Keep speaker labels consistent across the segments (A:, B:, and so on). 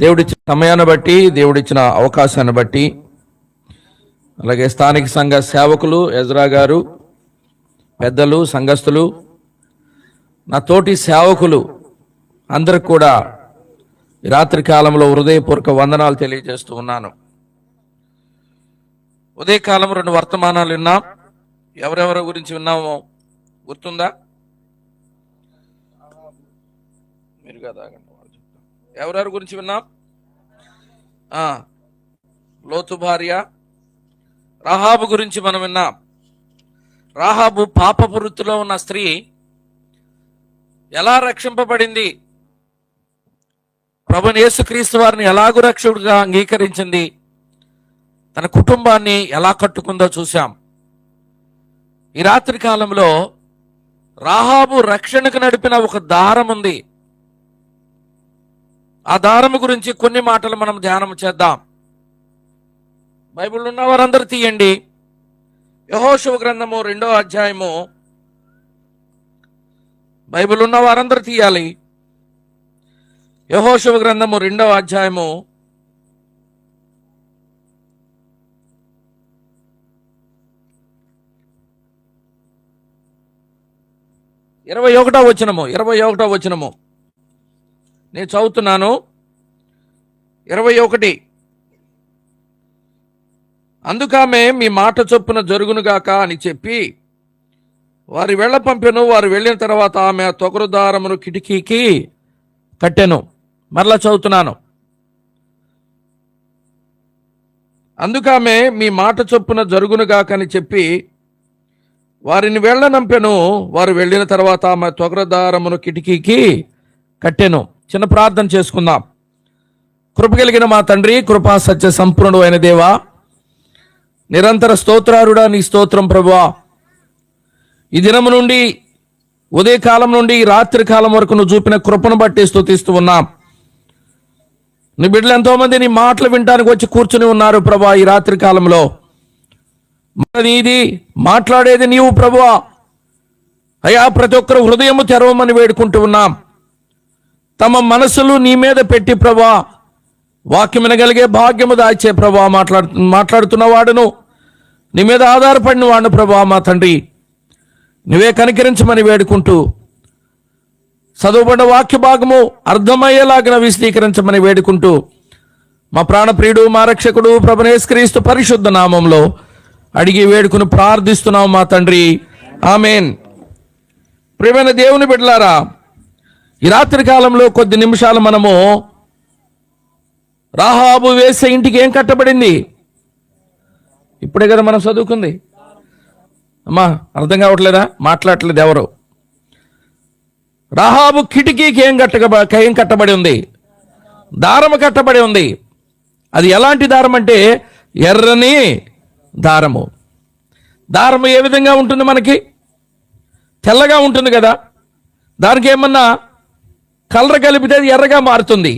A: దేవుడిచ్చిన సమయాన్ని బట్టి, దేవుడిచ్చిన అవకాశాన్ని బట్టి, అలాగే స్థానిక సంఘ సేవకులు, ఎజ్రా గారు, పెద్దలు, సంఘస్థులు, నా తోటి సేవకులు అందరికి కూడా ఈ రాత్రి కాలంలో హృదయపూర్వక వందనాలు తెలియజేస్తూ ఉన్నాను. ఉదయకాలం 2 వర్తమానాలు విన్నాం. ఎవరెవరి గురించి విన్నామో గుర్తుందా? మీరు కదా ఎవరెవరి గురించి విన్నాం? లోతు భార్య రాహాబు గురించి మనం విన్నాం. రాహాబు పాపపు వృత్తిలో ఉన్న స్త్రీ ఎలా రక్షింపబడింది, ప్రభువైన యేసుక్రీస్తు వారిని ఎలాగూ రక్షకుడిగా అంగీకరించింది, తన కుటుంబాన్ని ఎలా కట్టుకుందో చూశాం. ఈ రాత్రి కాలంలో రాహాబు రక్షణకు నడిపిన ఒక దారం ఉంది. ఆ దారము గురించి కొన్ని మాటలు మనం ధ్యానం చేద్దాం. బైబిల్ ఉన్న వారందరూ తీయండి. యెహోషువ గ్రంథము 2వ అధ్యాయము. బైబిల్ ఉన్న వారందరూ తీయాలి. యెహోషువ గ్రంథము 2వ అధ్యాయము 21వ వచనము నేను చదువుతున్నాను. 21. అందుకామె మీ మాట చొప్పున జరుగునుగాక అని చెప్పి వారి వెళ్ళ పంపెను. వారు వెళ్ళిన తర్వాత ఆమె తొగరు దారమును కిటికీకి కట్టెను. మరలా చదువుతున్నాను. అందుకామె మీ మాట చొప్పున జరుగునుగాక అని చెప్పి వారిని వెళ్ళనంపెను. వారు వెళ్ళిన తర్వాత ఆమె తొగరు దారమును కిటికీకి కట్టెను. చిన్న ప్రార్థన చేసుకుందాం. కృప కలిగిన మా తండ్రి, కృపా సత్య సంపూర్ణుడు అయిన దేవా, నిరంతర స్తోత్రారుడా, నీ స్తోత్రం ప్రభువా. ఈ దినము నుండి, ఉదయకాలం నుండి రాత్రి కాలం వరకు నువ్వు చూపిన కృపను బట్టి స్తుతిస్తూ ఉన్నాం. నీ బిడ్డలు ఎంతో మంది నీ మాటలు వినడానికి వచ్చి కూర్చుని ఉన్నారు ప్రభువా. ఈ రాత్రి కాలంలో నీది మాట్లాడేది నీవు ప్రభువా. అయ్యా, ప్రతి ఒక్కరు హృదయము తెరవమని వేడుకుంటూ ఉన్నాం. తమ మనసులు నీ మీద పెట్టి ప్రభువా వాక్యం వినగలిగే భాగ్యము దాచే ప్రభువా, మాట్లాడుతున్న వాడును, నీ మీద ఆధారపడిన వాడును ప్రభువా. మా తండ్రి, నువ్వే కనికరించమని వేడుకుంటూ చదువుబడిన వాక్య భాగము అర్థమయ్యేలాగా విశదీకరించమని వేడుకుంటూ మా ప్రాణప్రియుడు, మా రక్షకుడు ప్రభువైన యేసుక్రీస్తు పరిశుద్ధ నామంలో అడిగి వేడుకుని ప్రార్థిస్తున్నాం మా తండ్రి, ఆమేన్. ప్రియమైన దేవుని బిడ్డలారా, ఈ రాత్రి కాలంలో కొద్ది నిమిషాలు మనము రాహాబు వేసే ఇంటికి ఏం కట్టబడింది, ఇప్పుడే కదా మనం చదువుకుంది. అమ్మా, అర్థం కావట్లేదా? మాట్లాడట్లేదు ఎవరు. రాహాబు కిటికీకి ఏం కట్టబడి ఉంది? దారము కట్టబడి ఉంది. అది ఎలాంటి దారం అంటే ఎర్రని దారము. దారము ఏ విధంగా ఉంటుంది? మనకి తెల్లగా ఉంటుంది కదా. దానికి ఏమన్నా కలర్ కలిపితే అది ఎర్రగా మారుతుంది.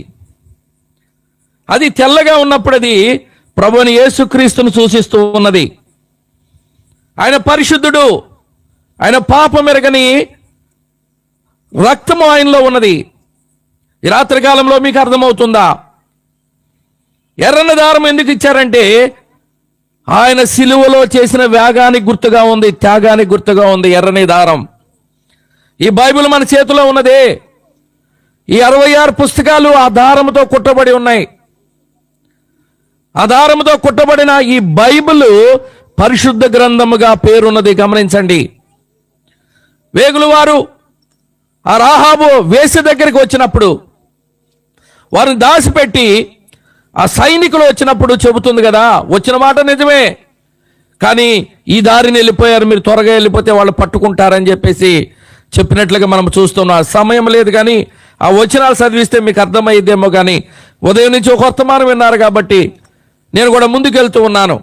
A: అది తెల్లగా ఉన్నప్పుడు అది ప్రభువైన యేసుక్రీస్తును సూచిస్తూ ఉన్నది. ఆయన పరిశుద్ధుడు, ఆయన పాపం ఎరగని రక్తము ఆయనలో ఉన్నది. ఈ రాత్రి కాలంలో మీకు అర్థమవుతుందా? ఎర్రని దారం ఎందుకు ఇచ్చారంటే ఆయన సిలువలో చేసిన వేగానికి గుర్తుగా ఉంది, త్యాగానికి గుర్తుగా ఉంది ఎర్రని దారం. ఈ బైబిల్ మన చేతిలో ఉన్నదే. ఈ 66 పుస్తకాలు ఆ దారముతో కుట్టబడి ఉన్నాయి. ఆ దారముతో కుట్టబడిన ఈ బైబిల్ పరిశుద్ధ గ్రంథముగా పేరున్నది. గమనించండి. వేగులు వారు ఆ రాహాబు వేసే దగ్గరికి వచ్చినప్పుడు వారిని దాచిపెట్టి ఆ సైనికులు వచ్చినప్పుడు చెబుతుంది కదా, వచ్చిన మాట నిజమే, కానీ ఈ దారిని వెళ్ళిపోయారు, మీరు త్వరగా వెళ్ళిపోతే వాళ్ళు పట్టుకుంటారని చెప్పేసి చెప్పినట్లుగా మనం చూస్తున్నాం. సమయం లేదు, కానీ ఆ వచనాలు చదివిస్తే మీకు అర్థమయ్యేదేమో. కానీ ఉదయం నుంచి ఒక వర్తమానం విన్నారు కాబట్టి నేను కూడా ముందుకు వెళ్తూ ఉన్నాను.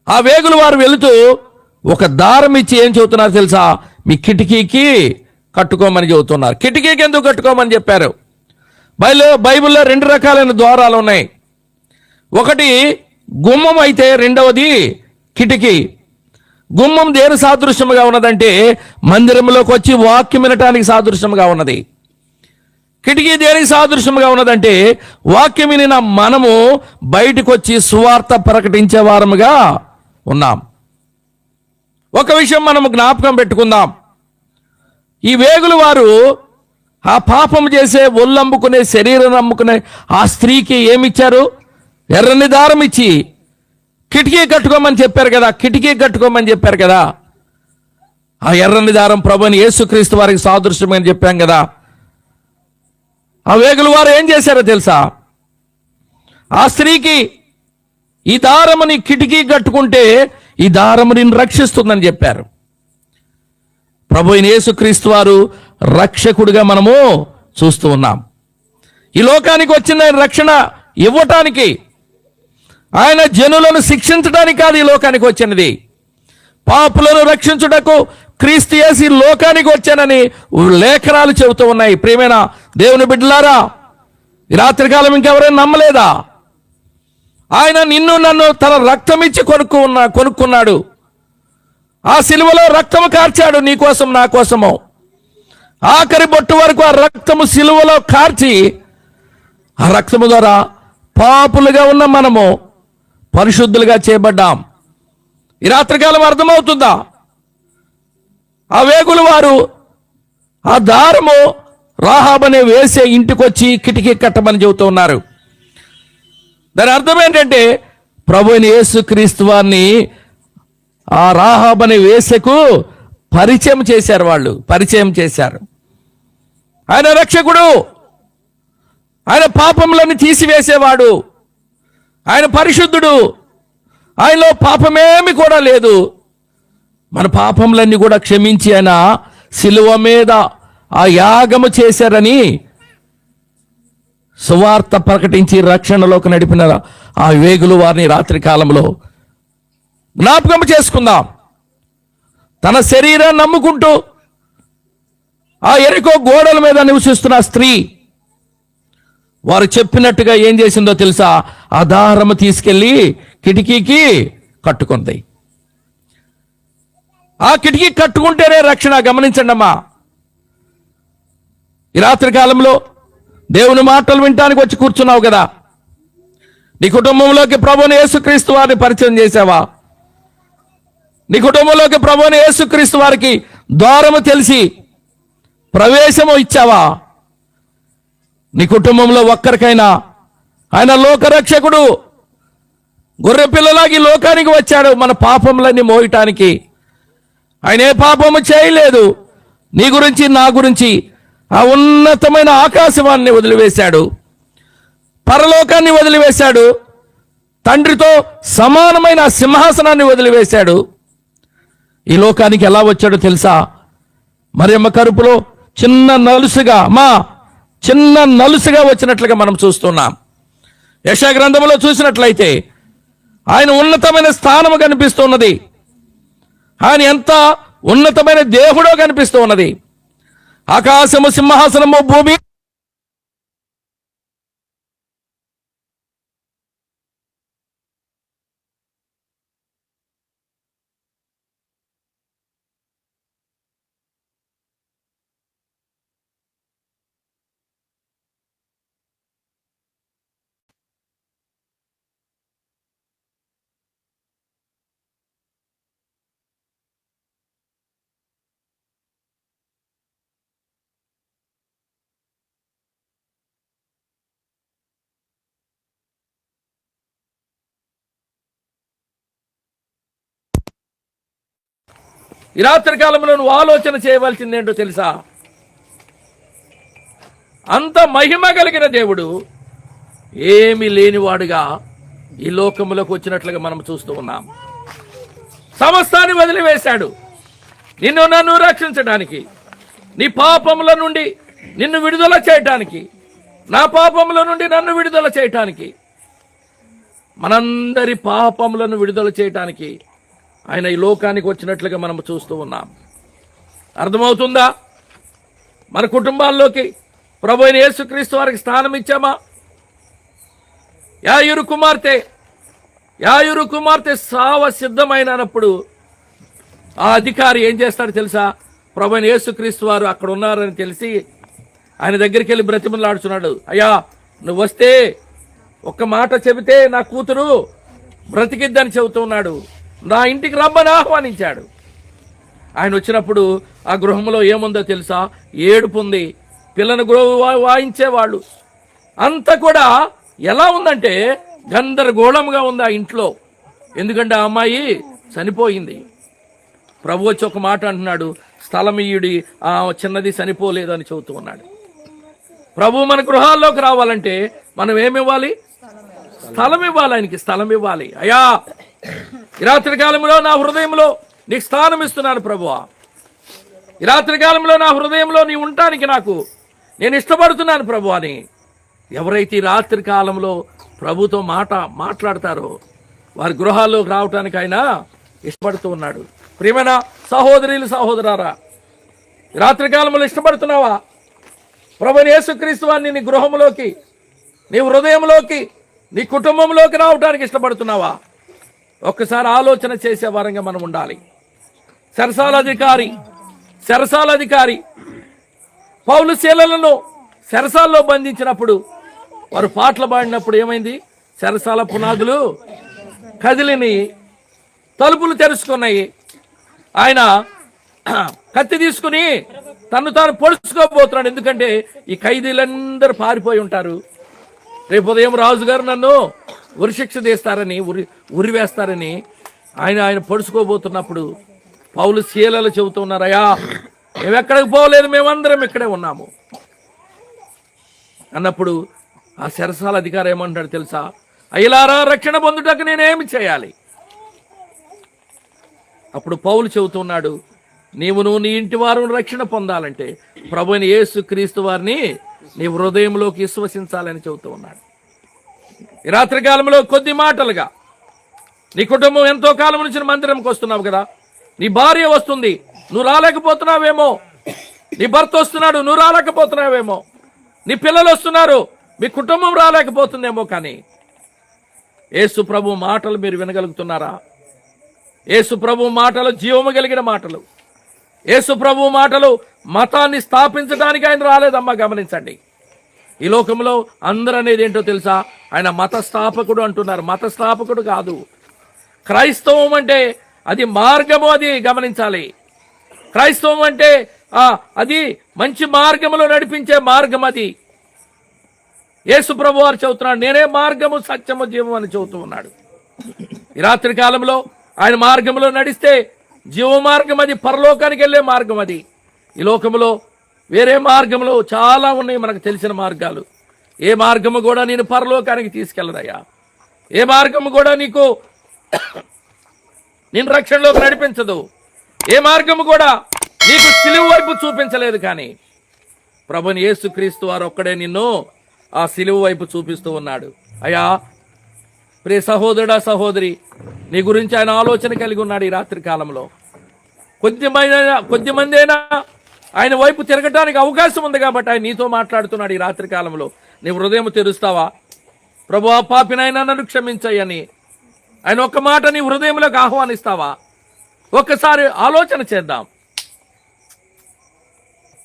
A: ఆ వేగులు వారు వెళుతూ ఒక దారం ఇచ్చి ఏం చెబుతున్నారు తెలుసా? మీ కిటికీకి కట్టుకోమని చెబుతున్నారు. కిటికీకి ఎందుకు కట్టుకోమని చెప్పారు? బైబిల్లో 2 రకాలైన ద్వారాలు ఉన్నాయి. ఒకటి గుమ్మం అయితే, రెండవది కిటికీ. గుమ్మం దేని సాదృశ్యముగా ఉన్నదంటే మందిరంలోకి వచ్చి వాక్యం వినటానికి సాదృశ్యముగా ఉన్నది. కిటికీ దేనికి సాదృశ్యముగా ఉన్నదంటే వాక్యం వినిన మనము బయటకు వచ్చి సువార్త ప్రకటించే వారముగా ఉన్నాం. ఒక విషయం మనము జ్ఞాపకం పెట్టుకుందాం. ఈ వేగుల వారు ఆ పాపం చేసే ఒళ్ళమ్ముకునే శరీరం అమ్ముకునే ఆ స్త్రీకి ఏమిచ్చారు? ఎర్రని దారం ఇచ్చి కిటికీ కట్టుకోమని చెప్పారు కదా, కిటికీ కట్టుకోమని చెప్పారు కదా. ఆ ఎర్రని దారం ప్రభుని యేసుక్రీస్తు వారికి సాదృశ్యమని చెప్పాం కదా. ఆ వేగుల వారు ఏం చేశారో తెలుసా? ఆ స్త్రీకి ఈ దారముని కిటికీ కట్టుకుంటే ఈ దారము నిన్ను రక్షిస్తుందని చెప్పారు. ప్రభు అయిన యేసుక్రీస్తు వారు రక్షకుడిగా మనము చూస్తూ ఉన్నాం. ఈ లోకానికి వచ్చిన రక్షణ ఇవ్వటానికి, ఆయన జనులను శిక్షించడానికి కాదు ఈ లోకానికి వచ్చినది. పాపులను రక్షించుటకు క్రీస్తు యేసు ఈ లోకానికి వచ్చానని లేఖనాలు చెబుతూ ఉన్నాయి. ప్రియమైన దేవుని బిడ్డలారా, ఈ రాత్రికాలం ఇంకెవరైనా నమ్మలేదా? ఆయన నిన్ను నన్ను తన రక్తం ఇచ్చి కొనుక్కున్నాడు. ఆ సిలువలో రక్తము కార్చాడు నీ కోసం నా కోసము. ఆఖరి బొట్టు వరకు ఆ రక్తము సిలువలో కార్చి, ఆ రక్తము ద్వారా పాపులుగా ఉన్న మనము పరిశుద్ధులుగా చేయబడ్డాం. ఈ రాత్రికాలం అర్థమవుతుందా? ఆ వేగుల వారు ఆ దారము రాహాబనే వేసే ఇంటికొచ్చి కిటికీ కట్టమని చెబుతూ ఉన్నారు. దాని అర్థం ఏంటంటే ప్రభు అయిన యేసుక్రీస్తు వారిని ఆ రాహాబనే వేసకు పరిచయం చేశారు. వాళ్ళు పరిచయం చేశారు. ఆయన రక్షకుడు, ఆయన పాపములను తీసివేసేవాడు, ఆయన పరిశుద్ధుడు, ఆయనలో పాపమేమి కూడా లేదు. మన పాపములన్నీ కూడా క్షమించి ఆయన సిలువ మీద ఆ యాగము చేశారని సువార్త ప్రకటించి రక్షణలోకి నడిపిన ఆ వేగులు వారిని రాత్రి కాలంలో జ్ఞాపకం చేసుకుందాం. తన శరీరాన్ని నమ్ముకుంటూ ఆ ఎరికో గోడల మీద నివసిస్తున్న స్త్రీ వారు చెప్పినట్టుగా ఏం చేసిందో తెలుసా? ఆ దారము తీసుకెళ్లి కిటికీకి కట్టుకుంది. ఆ కిటికీ కట్టుకుంటేనే రక్షణ. గమనించండి అమ్మా, ఈ రాత్రి కాలంలో దేవుని మాటలు వినటానికి వచ్చి కూర్చున్నావు కదా. నీ కుటుంబంలోకి ప్రభువుని యేసుక్రీస్తు వారిని పరిచయం చేసావా? నీ కుటుంబంలోకి ప్రభువుని యేసుక్రీస్తు వారికి ద్వారము తెలిసి ప్రవేశము ఇచ్చావా? నీ కుటుంబంలో ఒక్కరికైనా ఆయన లోకరక్షకుడు, గొర్రె పిల్లలాగి లోకానికి వచ్చాడు మన పాపములన్నీ మోయటానికి. ఆయన ఏ పాపము చేయలేదు. నీ గురించి నా గురించి ఆ ఉన్నతమైన ఆకాశవాన్ని వదిలివేశాడు, పరలోకాన్ని వదిలివేశాడు, తండ్రితో సమానమైన సింహాసనాన్ని వదిలివేశాడు. ఈ లోకానికి ఎలా వచ్చాడో తెలుసా? మరియమ్మ కడుపులో చిన్న నలుసుగా వచ్చినట్లుగా మనం చూస్తున్నాం. యెషయా గ్రంథంలో చూసినట్లయితే ఆయన ఉన్నతమైన స్థానము కనిపిస్తున్నది. ఆయన ఎంత ఉన్నతమైన దేవుడో కనిపిస్తూ ఉన్నది. ఆకాశము సింహాసనము, భూమి ఈ రాత్రి కాలంలో నువ్వు ఆలోచన చేయవలసింది ఏంటో తెలుసా? అంత మహిమ కలిగిన దేవుడు ఏమీ లేనివాడుగా ఈ లోకంలోకి వచ్చినట్లుగా మనం చూస్తూ ఉన్నాం. సమస్తాన్ని వదిలివేశాడు నిన్ను నన్ను రక్షించడానికి, నీ పాపముల నుండి నిన్ను విడుదల చేయటానికి, నా పాపముల నుండి నన్ను విడుదల చేయటానికి, మనందరి పాపములను విడుదల చేయటానికి ఆయన ఈ లోకానికి వచ్చినట్లుగా మనం చూస్తూ ఉన్నాం. అర్థమవుతుందా? మన కుటుంబాల్లోకి ప్రభు అయిన యేసుక్రీస్తు వారికి స్థానం ఇచ్చామా? యాయూరు కుమార్తె సావ సిద్ధమైనప్పుడు ఆ అధికారి ఏం చేస్తాడు తెలుసా? ప్రభు అయిన యేసుక్రీస్తు వారు అక్కడ ఉన్నారని తెలిసి ఆయన దగ్గరికి వెళ్ళి బ్రతిమలాడుచున్నాడు. అయ్యా, నువ్వు వస్తే ఒక్క మాట చెబితే నా కూతురు బ్రతికిద్దని చెబుతూ ఉన్నాడు. నా ఇంటికి రమ్మని ఆహ్వానించాడు. ఆయన వచ్చినప్పుడు ఆ గృహంలో ఏముందో తెలుసా? ఏడుపు ఉంది. పిల్లను వాయించేవాళ్ళు అంతా కూడా ఎలా ఉందంటే గందరగోళంగా ఉంది ఆ ఇంట్లో. ఎందుకంటే ఆ అమ్మాయి చనిపోయింది. ప్రభు వచ్చి ఒక మాట అంటున్నాడు, స్థలమీయుడి ఆ చిన్నది చనిపోలేదు అని చెబుతూ ఉన్నాడు. ప్రభు మన గృహాల్లోకి రావాలంటే మనం ఏమివ్వాలి? స్థలం ఇవ్వాలి. ఆయనకి స్థలం ఇవ్వాలి. అయ్యా, ఈ రాత్రి కాలంలో నా హృదయంలో నీకు స్థానం ఇస్తున్నాను ప్రభువా. ఈ రాత్రి కాలంలో నా హృదయంలో నీ ఉండటానికి నేను ఇష్టపడుతున్నాను ప్రభు అని ఎవరైతే ఈ రాత్రి కాలంలో ప్రభుతో మాట్లాడతారో వారి గృహాల్లోకి రావటానికి ఆయన ఇష్టపడుతూ ఉన్నాడు. ప్రియమైన సహోదరులు సహోదరారా, రాత్రి కాలంలో ఇష్టపడుతున్నావా? ప్రభువైన యేసుక్రీస్తు వారిని నీ గృహంలోకి, నీ హృదయంలోకి, నీ కుటుంబంలోకి రావటానికి ఇష్టపడుతున్నావా? ఒక్కసారి ఆలోచన చేసే వారంగా మనం ఉండాలి. చెరసాల అధికారి పౌలు శీలలను చెరసాల్లో బంధించినప్పుడు వారు పాటలు పాడినప్పుడు ఏమైంది? చెరసాల పునాదులు కదిలిని, తలుపులు తెరుచుకున్నాయి. ఆయన కత్తి తీసుకుని తాను పొడుచుకోబోతున్నాడు. ఎందుకంటే ఈ ఖైదీలందరూ పారిపోయి ఉంటారు. రేపు ఉదయం రాజుగారు నన్ను ఉరిశిక్ష తీస్తారని, ఉరివేస్తారని ఆయన పొడుచుకోబోతున్నప్పుడు పౌలు శీలలు చెబుతూ ఉన్నారు, అయ్యా మేమెక్కడికి పోలేదు, మేమందరం ఇక్కడే ఉన్నాము అన్నప్పుడు ఆ చెరసాల అధికారి ఏమంటాడు తెలుసా? అయ్యలారా, రక్షణ పొందుటకు నేనేమి చేయాలి? అప్పుడు పౌలు చెబుతున్నాడు, నీవును నీ ఇంటి వారు రక్షణ పొందాలంటే ప్రభువైన యేసుక్రీస్తు వారిని నీ హృదయంలోకి విశ్వసించాలని చెబుతూ ఉన్నాడు. ఈ రాత్రి కాలంలో కొద్ది మాటలుగా నీ కుటుంబం ఎంతో కాలం నుంచి మందిరంకి వస్తున్నావు కదా, నీ భార్య వస్తుంది, నువ్వు రాలేకపోతున్నావేమో. నీ భర్త వస్తున్నాడు, నువ్వు రాలేకపోతున్నావేమో. నీ పిల్లలు వస్తున్నారు, మీ కుటుంబం రాలేకపోతుందేమో. కానీ యేసు ప్రభు మాటలు మీరు వినగలుగుతున్నారా? యేసు ప్రభు మాటలు జీవము కలిగిన మాటలు. యేసు ప్రభు మాటలు మతాన్ని స్థాపించడానికి ఆయన రాలేదమ్మా, గమనించండి. ఈ లోకంలో అందరూ అనేది ఏంటో తెలుసా? ఆయన మత స్థాపకుడు అంటున్నారు. మత స్థాపకుడు కాదు. క్రైస్తవం అంటే అది మార్గము, అది గమనించాలి. క్రైస్తవం అంటే అది మంచి మార్గములో నడిపించే మార్గం. అది యేసు ప్రభు వారు చెబుతున్నాడు, నేనే మార్గము సత్యము జీవం అని చెబుతూ ఉన్నాడు. ఈ రాత్రి కాలంలో ఆయన మార్గంలో నడిస్తే జీవ మార్గం, అది పరలోకానికి వెళ్ళే మార్గం. అది ఈ లోకంలో వేరే మార్గంలో చాలా ఉన్నాయి మనకు తెలిసిన మార్గాలు. ఏ మార్గము కూడా నేను పరలోకానికి తీసుకెళ్ళదయ్యా. ఏ మార్గము కూడా నేను రక్షణలోకి నడిపించదు. ఏ మార్గము కూడా నీకు సిలువ వైపు చూపించలేదు. కానీ ప్రభుని యేసుక్రీస్తు వారు ఒక్కడే నిన్ను ఆ సిలువ వైపు చూపిస్తూ ఉన్నాడు. అయ్యా ప్రియ సహోదరుడా, సహోదరి, నీ గురించి ఆయన ఆలోచన కలిగి ఉన్నాడు. ఈ రాత్రి కాలంలో కొద్దిమంది అయినా ఆయన వైపు తిరగటానికి అవకాశం ఉంది కాబట్టి ఆయన నీతో మాట్లాడుతున్నాడు. ఈ రాత్రి కాలంలో నీ హృదయం తెరుస్తావా? ప్రభువా, పాపినైనా నన్ను క్షమించయ్యని ఆయన ఒక్క మాట నీ హృదయంలోకి ఆహ్వానిస్తావా? ఒక్కసారి ఆలోచన చేద్దాం.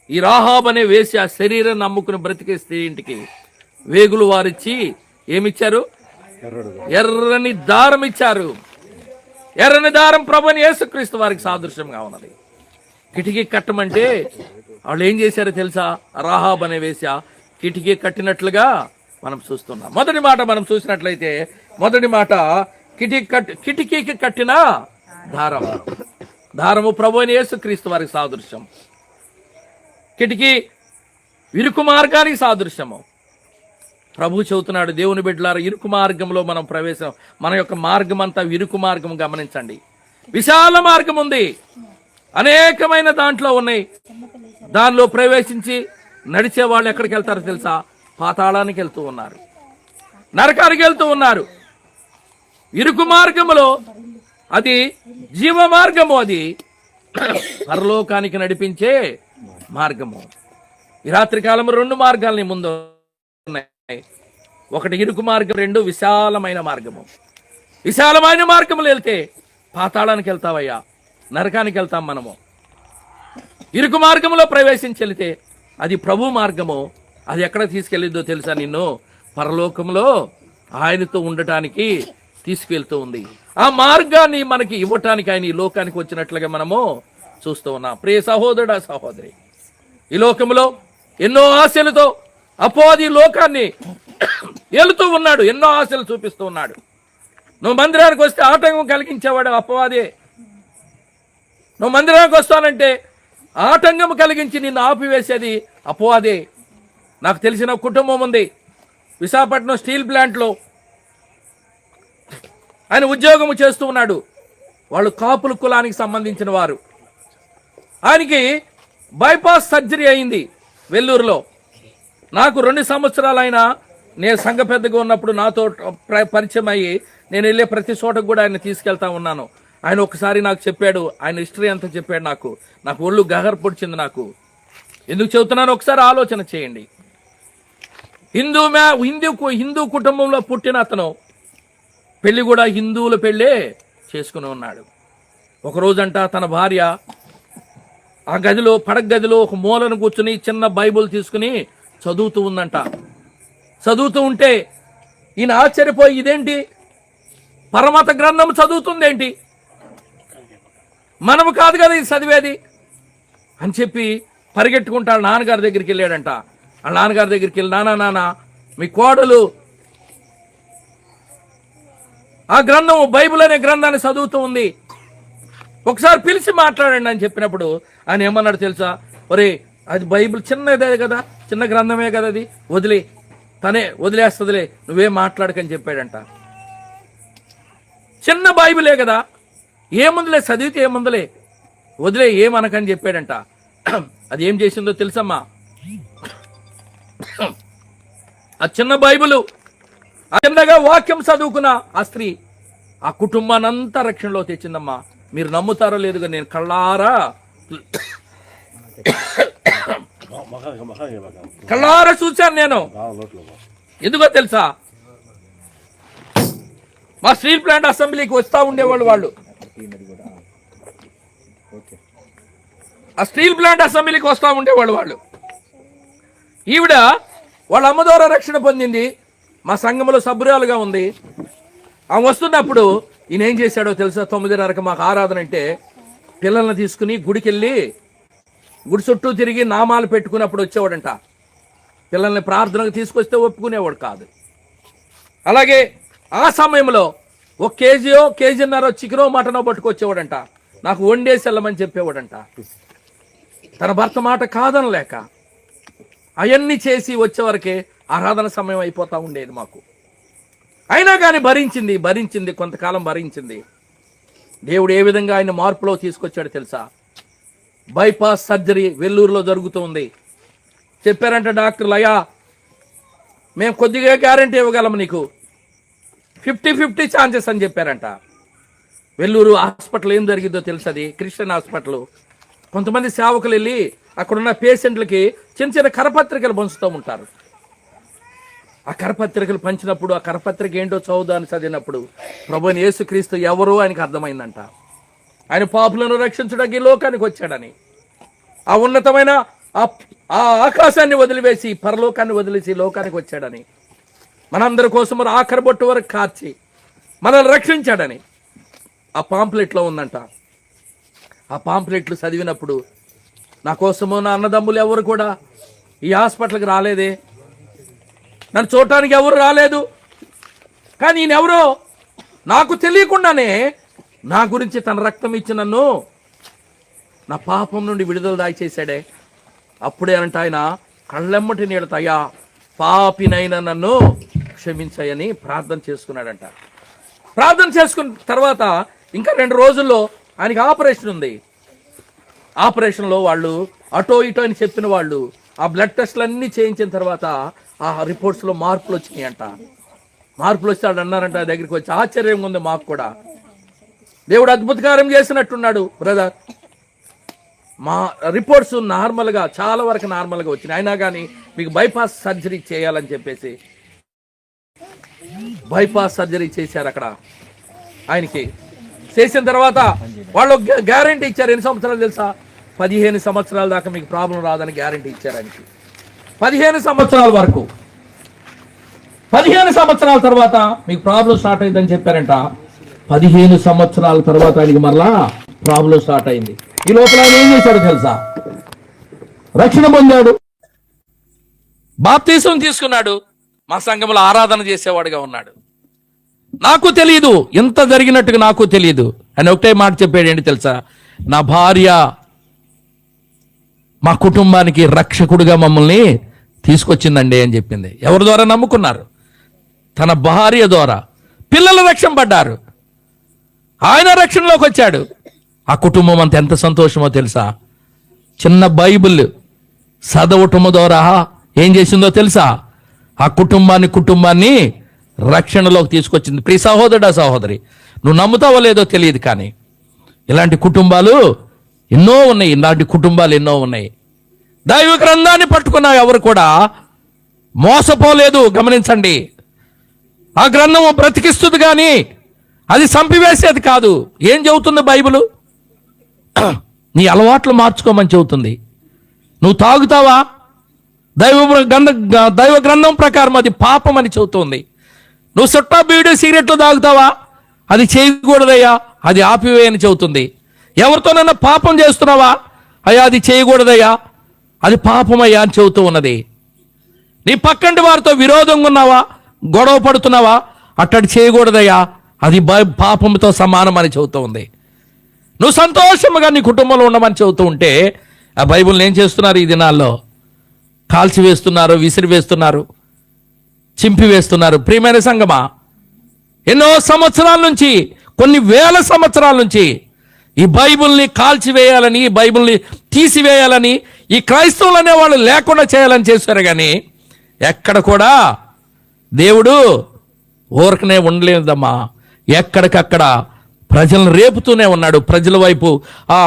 A: ఈ రాహాబ్ అనే వేశ్య శరీరం నమ్ముకుని బ్రతికే స్త్రీ ఇంటికి వేగులు వారిచ్చి ఏమిచ్చారు? ఎర్రని దారం ఇచ్చారు. ఎర్రని దారం ప్రభుని యేసుక్రీస్తు వారికి సాదృశ్యంగా ఉన్నది. కిటికీ కట్టమంటే వాళ్ళు ఏం చేశారో తెలుసా? రాహాబ్ అనే వేశ్య కిటికీ కట్టినట్లుగా మనం చూస్తున్నాం. మొదటి మాట మనం చూసినట్లయితే, మొదటి మాట కిటికీకి కట్టిన దారము ప్రభుని యేసుక్రీస్తు వారికి సాదృశ్యం. కిటికీ ఇరుకు మార్గానికి సాదృశ్యము. ప్రభు చెబుతున్నాడు, దేవుని బిడ్డలారా, ఇరుకు మార్గంలో మనం ప్రవేశం, మన యొక్క మార్గం అంతా ఇరుకు మార్గం. గమనించండి, విశాల మార్గం ఉంది, అనేకమైన దాంట్లో ఉన్నాయి. దానిలో ప్రవేశించి నడిచే వాళ్ళు ఎక్కడికి వెళ్తారో తెలుసా? పాతాళానికి వెళ్తూ ఉన్నారు, నరకానికి వెళ్తూ ఉన్నారు. ఇరుకు మార్గములో అది జీవ మార్గము, అది పరలోకానికి నడిపించే మార్గము. ఈ రాత్రి కాలం రెండు మార్గాలని ముందు ఉన్నాయి. ఒకటి ఇరుకు మార్గం, రెండు విశాలమైన మార్గము. విశాలమైన మార్గములు వెళ్తే పాతాళానికి వెళ్తావయ్యా, నరకానికి వెళ్తాం మనము. ఇరుకు మార్గంలో ప్రవేశించి వెళితే అది ప్రభు మార్గము. అది ఎక్కడ తీసుకెళ్ళిద్దో తెలుసా? నిన్ను పరలోకంలో ఆయనతో ఉండటానికి తీసుకెళ్తూ ఉంది. ఆ మార్గాన్ని మనకి ఇవ్వటానికి ఆయన ఈ లోకానికి వచ్చినట్లుగా మనము చూస్తూ ఉన్నాం. ప్రియ సహోదరుడా, సహోదరి, ఈ లోకంలో ఎన్నో ఆశలతో అపవాది లోకాన్ని ఏలుతూ ఉన్నాడు, ఎన్నో ఆశలు చూపిస్తూ ఉన్నాడు. నువ్వు మందిరానికి వస్తే ఆటంకం కలిగించేవాడు అపవాదే. నువ్వు మందిరానికి వస్తానంటే ఆటంకం కలిగించి నిన్ను ఆపివేసేది అపవాదే. నాకు తెలిసిన కుటుంబం ఉంది, విశాఖపట్నం స్టీల్ ప్లాంట్లో ఆయన ఉద్యోగం చేస్తూ ఉన్నాడు. వాళ్ళు కాపుల కులానికి సంబంధించిన వారు. ఆయనకి బైపాస్ సర్జరీ అయింది వెల్లూరులో. నాకు 2 సంవత్సరాలు ఆయన, నేను సంఘ పెద్దగా ఉన్నప్పుడు నాతో పరిచయం అయ్యి నేను వెళ్ళే ప్రతి చోటకు కూడా ఆయన తీసుకెళ్తా ఉన్నాను. ఆయన ఒకసారి నాకు చెప్పాడు, ఆయన హిస్టరీ అంతా చెప్పాడు. నాకు ఒళ్ళు గహర్ పొడిచింది. నాకు ఎందుకు చెబుతున్నాను ఒకసారి ఆలోచన చేయండి. హిందూ కుటుంబంలో పుట్టిన అతను పెళ్లి కూడా హిందువుల పెళ్ళే చేసుకుని ఉన్నాడు. ఒకరోజంట తన భార్య ఆ గదిలో, పడక గదిలో ఒక మూలను కూర్చుని చిన్న బైబుల్ తీసుకుని చదువుతూ ఉందంట. చదువుతూ ఉంటే ఈయన ఆశ్చర్యపోయి, ఇదేంటి పరమత గ్రంథం చదువుతుందేంటి, మనము కాదు కదా ఇది చదివేది అని చెప్పి పరిగెట్టుకుంటా నాన్నగారి దగ్గరికి వెళ్ళాడంట. ఆ నాన్నగారి దగ్గరికి వెళ్ళి, నాన్న మీ కోడలు ఆ గ్రంథం, బైబిల్ అనే గ్రంథాన్ని చదువుతూ ఉంది, ఒకసారి పిలిచి మాట్లాడండి అని చెప్పినప్పుడు ఆయన ఏమన్నాడు తెలుసా? ఒరే, అది బైబిల్ చిన్నదే కదా, చిన్న గ్రంథమే కదా, అది తనే వదిలేస్తుందిలే, నువ్వేం మాట్లాడకని చెప్పాడంట. చిన్న బైబిలే కదా, ఏముందిలే, చదివితే ఏముందిలే, వదిలే, ఏమనకని చెప్పాడంట. అది ఏం చేసిందో తెలుసమ్మా? ఆ చిన్న బైబిలు, చిన్నగా వాక్యం చదువుకున్న ఆ స్త్రీ ఆ కుటుంబానంతా రక్షణలో తెచ్చిందమ్మా. మీరు నమ్ముతారో లేదుగా, నేను కళ్ళారా చూశాను నేను. ఎందుకో తెలుసా? మా స్టీల్ ప్లాంట్ అసెంబ్లీకి వస్తూ ఉండేవాళ్ళు వాళ్ళు. ఆ స్టీల్ ప్లాంట్ అసెంబ్లీకి వస్తూ ఉండేవాళ్ళు వాళ్ళు. ఈవిడ వాళ్ళ అమ్మ ద్వారా రక్షణ పొందింది, మా సంఘంలో సభ్యురాలుగా ఉంది. ఆమె వస్తున్నప్పుడు ఈయన ఏం చేశాడో తెలుసా? 9:30కి మాకు ఆరాధన అంటే పిల్లల్ని తీసుకుని గుడికి వెళ్ళి గుడి చుట్టూ తిరిగి నామాలు పెట్టుకున్నప్పుడు వచ్చేవాడంట. పిల్లల్ని ప్రార్థనకు తీసుకొస్తే ఒప్పుకునేవాడు కాదు. అలాగే ఆ సమయంలో 1 కేజీయో, కేజీన్నర చికెనో మటనో పట్టుకొచ్చేవాడంట. నాకు వండేసి వెళ్ళమని చెప్పేవాడంట. తన భర్త మాట కాదనలేక అవన్నీ చేసి వచ్చేవరకే ఆరాధన సమయం అయిపోతూ ఉండేది మాకు. అయినా కానీ భరించింది, కొంతకాలం భరించింది. దేవుడు ఏ విధంగా ఆయన మార్పులో తీసుకొచ్చాడు తెలుసా? బైపాస్ సర్జరీ వెల్లూరులో జరుగుతుంది. చెప్పారంట డాక్టర్లు, అయ్యా మేము కొద్దిగా గ్యారంటీ ఇవ్వగలము, నీకు 50-50 ఛాన్సెస్ అని చెప్పారంట. వెల్లూరు హాస్పిటల్ ఏం జరిగిందో తెలుసది? Christian hospital. కొంతమంది సేవకులు వెళ్ళి అక్కడున్న పేషెంట్లకి చిన్న కరపత్రికలు పంచుతూ ఉంటారు. ఆ కరపత్రికలు పంచినప్పుడు ఆ కరపత్రిక ఏంటో చదువుదాన్ని చదివినప్పుడు ప్రభువైన యేసుక్రీస్తు ఎవరో ఆయనకు అర్థమైందంట. ఆయన పాపులను రక్షించడానికి లోకానికి వచ్చాడని, ఆ ఉన్నతమైన ఆ ఆకాశాన్ని వదిలివేసి పరలోకాన్ని వదిలేసి లోకానికి వచ్చాడని, మనందరి కోసం ఆఖరి బొట్టు వరకు కార్చి మనల్ని రక్షించాడని ఆ పాంప్లెట్లో ఉందంట. ఆ పాంప్లెట్లు చదివినప్పుడు నా కోసము నా అన్నదమ్ములు ఎవరు కూడా ఈ హాస్పిటల్కి రాలేదే, నన్ను చూడటానికి ఎవరు రాలేదు, కానీ ఈయనెవరో నాకు తెలియకుండానే నా గురించి తన రక్తం ఇచ్చి నన్ను నా పాపం నుండి విడుదల దాయిచేశాడే. అప్పుడే అంట ఆయన కళ్ళెమ్మటి నీళ్ళతో, అయ్యా పాపినైనా నన్ను క్షమించాయని ప్రార్థన చేసుకున్నాడంట. ప్రార్థన చేసుకున్న తర్వాత ఇంకా 2 రోజుల్లో ఆయనకి ఆపరేషన్ ఉంది. ఆపరేషన్లో వాళ్ళు అటో ఇటో అని చెప్పిన వాళ్ళు ఆ బ్లడ్ టెస్ట్లు అన్నీ చేయించిన తర్వాత ఆ రిపోర్ట్స్లో మార్పులు వచ్చినాయంట. మార్పులు వచ్చాడు అన్నారంట. దగ్గరికి వచ్చి ఆశ్చర్యంగా ఉంది మాకు కూడా. దేవుడు అద్భుతకారం చేసినట్టున్నాడు బ్రదర్. మా రిపోర్ట్స్ నార్మల్గా, చాలా వరకు నార్మల్గా వచ్చినాయి. అయినా కానీ మీకు బైపాస్ సర్జరీ చేయాలని చెప్పేసి బైపాస్ సర్జరీ చేశారు అక్కడ ఆయనకి. చేసిన తర్వాత వాళ్ళు గ్యారంటీ ఇచ్చారు. ఎన్ని సంవత్సరాలు తెలుసా? 15 సంవత్సరాల దాకా మీకు ప్రాబ్లం రాదని గ్యారంటీ ఇచ్చారండి. 15 సంవత్సరాల వరకు, 15 సంవత్సరాల తర్వాత మీకు ప్రాబ్లం స్టార్ట్ అయిందని చెప్పారంట. 15 సంవత్సరాల తర్వాత ఆయనకి మరలా ప్రాబ్లం స్టార్ట్ అయింది. ఈ లోపల ఆయన ఏం చేశాడో తెలుసా? రక్షణ పొందాడు, బాప్తీసం తీసుకున్నాడు, మా సంఘంలో ఆరాధన చేసేవాడుగా ఉన్నాడు. నాకు తెలియదు, ఎంత జరిగినట్టుగా నాకు తెలియదు. ఆయన ఒకటే మాట చెప్పాడు, ఏంటి తెలుసా? నా భార్య మా కుటుంబానికి రక్షకుడిగా మమ్మల్ని తీసుకొచ్చిందండి అని చెప్పింది. ఎవరి ద్వారా నమ్ముకున్నారు? తన భార్య ద్వారా. పిల్లల రక్షణ పడ్డారు, ఆయన రక్షణలోకి వచ్చాడు. ఆ కుటుంబం అంత ఎంత సంతోషమో తెలుసా? చిన్న బైబిల్ చదవటము ద్వారా ఏం చేసిందో తెలుసా? ఆ కుటుంబాన్ని రక్షణలోకి తీసుకొచ్చింది. ప్రియ సహోదరుడా, సహోదరి, నువ్వు నమ్ముతావో లేదో తెలియదు, కానీ ఇలాంటి కుటుంబాలు ఎన్నో ఉన్నాయి. దైవ గ్రంథాన్ని పట్టుకున్న ఎవరు కూడా మోసపోలేదు. గమనించండి, ఆ గ్రంథము బ్రతికిస్తుంది కానీ అది చంపివేసేది కాదు. ఏం చెబుతుంది బైబిలు? నీ అలవాట్లు మార్చుకోమని చెబుతుంది. నువ్వు తాగుతావా? దైవ గ్రంథం ప్రకారం అది పాపం అని చెబుతుంది. నువ్వు సుట్టా, బీడు, సిగరెట్లు తాగుతావా? అది చేయకూడదయ్యా, అది ఆపివేయని చెబుతుంది. ఎవరితోనైనా పాపం చేస్తున్నావా? అయ్యా అది చేయకూడదయ్యా, అది పాపమయ్యా అని చెబుతూ ఉన్నది. నీ పక్కంటి వారితో విరోధంగా ఉన్నావా, గొడవ పడుతున్నావా? అట్టడి చేయకూడదయ్యా, అది పాపంతో సమానం అని చెబుతూ ఉంది. నువ్వు సంతోషంగా నీ కుటుంబంలో ఉండమని చెబుతూ ఉంటే ఆ బైబిల్ని ఏం చేస్తున్నారు ఈ దినాల్లో? కాల్చివేస్తున్నారు, విసిరివేస్తున్నారు, చింపివేస్తున్నారు. ప్రియమైన సంగమా, ఎన్నో సంవత్సరాల నుంచి, కొన్ని వేల సంవత్సరాల నుంచి ఈ బైబిల్ని కాల్చివేయాలని, ఈ బైబిల్ని తీసివేయాలని, ఈ క్రైస్తవులు అనే వాళ్ళు లేకుండా చేయాలని చేశారు. కానీ ఎక్కడ కూడా దేవుడు ఊరకనే ఉండలేదమ్మా. ఎక్కడికక్కడ ప్రజలను రేపుతూనే ఉన్నాడు, ప్రజల వైపు, ఆ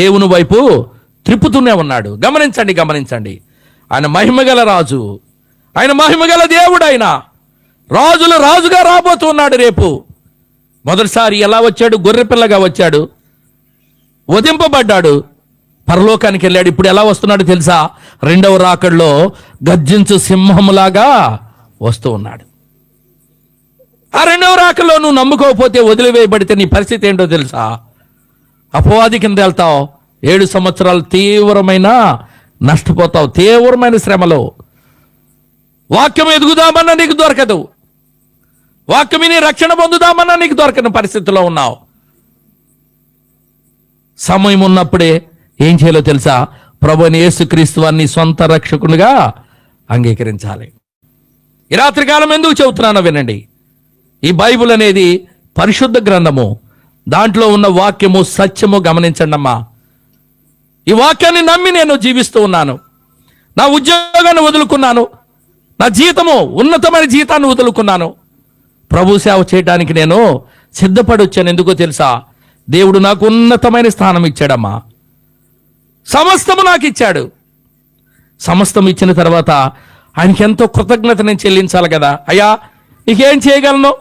A: దేవుని వైపు త్రిప్పుతూనే ఉన్నాడు. గమనించండి. ఆయన మహిమగల రాజు, ఆయన మహిమగల దేవుడు, ఆయన రాజుల రాజుగా రాబోతున్నాడు రేపు. మొదటిసారి ఎలా వచ్చాడు? గొర్రెపిల్లగా వచ్చాడు, వధింపబడ్డాడు, పరలోకానికి వెళ్ళాడు. ఇప్పుడు ఎలా వస్తున్నాడు తెలుసా? రెండవ రాకడలో గర్జించు సింహములాగా వస్తూ ఉన్నాడు. ఆ రెండవ రాకడలో నువ్వు నమ్ముకోకపోతే, వదిలివేయబడితే నీ పరిస్థితి ఏంటో తెలుసా? అపవాది కింద వెళ్తావు. 7 సంవత్సరాలు తీవ్రమైన నష్టపోతావు, తీవ్రమైన శ్రమలో. వాక్యం ఎదుగుదామన్నా నీకు దొరకదు, వాక్యం నీ రక్షణ పొందుదామన్నా నీకు దొరకని పరిస్థితిలో ఉన్నావు. సమయం ఉన్నప్పుడే ఏం చేయాలో తెలుసా? ప్రభువైన యేసుక్రీస్తు వారిని సొంత రక్షకులుగా అంగీకరించాలి. ఈ రాత్రి కాలం ఎందుకు చెబుతున్నానో వినండి. ఈ బైబిల్ అనేది పరిశుద్ధ గ్రంథము, దాంట్లో ఉన్న వాక్యము సత్యము. గమనించండి అమ్మా, ఈ వాక్యాన్ని నమ్మి నేను జీవిస్తూ ఉన్నాను. నా ఉద్యోగాన్ని వదులుకున్నాను, నా జీతము, ఉన్నతమైన జీతాన్ని వదులుకున్నాను. ప్రభు సేవ చేయడానికి నేను సిద్ధపడి వచ్చాను. ఎందుకో తెలుసా? దేవుడు నాకు ఉన్నతమైన స్థానం ఇచ్చాడమ్మా. సమస్తము నాకు ఇచ్చాడు. సమస్తం ఇచ్చిన తర్వాత ఆయనకి ఎంతో కృతజ్ఞత నేను చెల్లించాలి కదా. అయ్యా, నీకేం చేయగలను?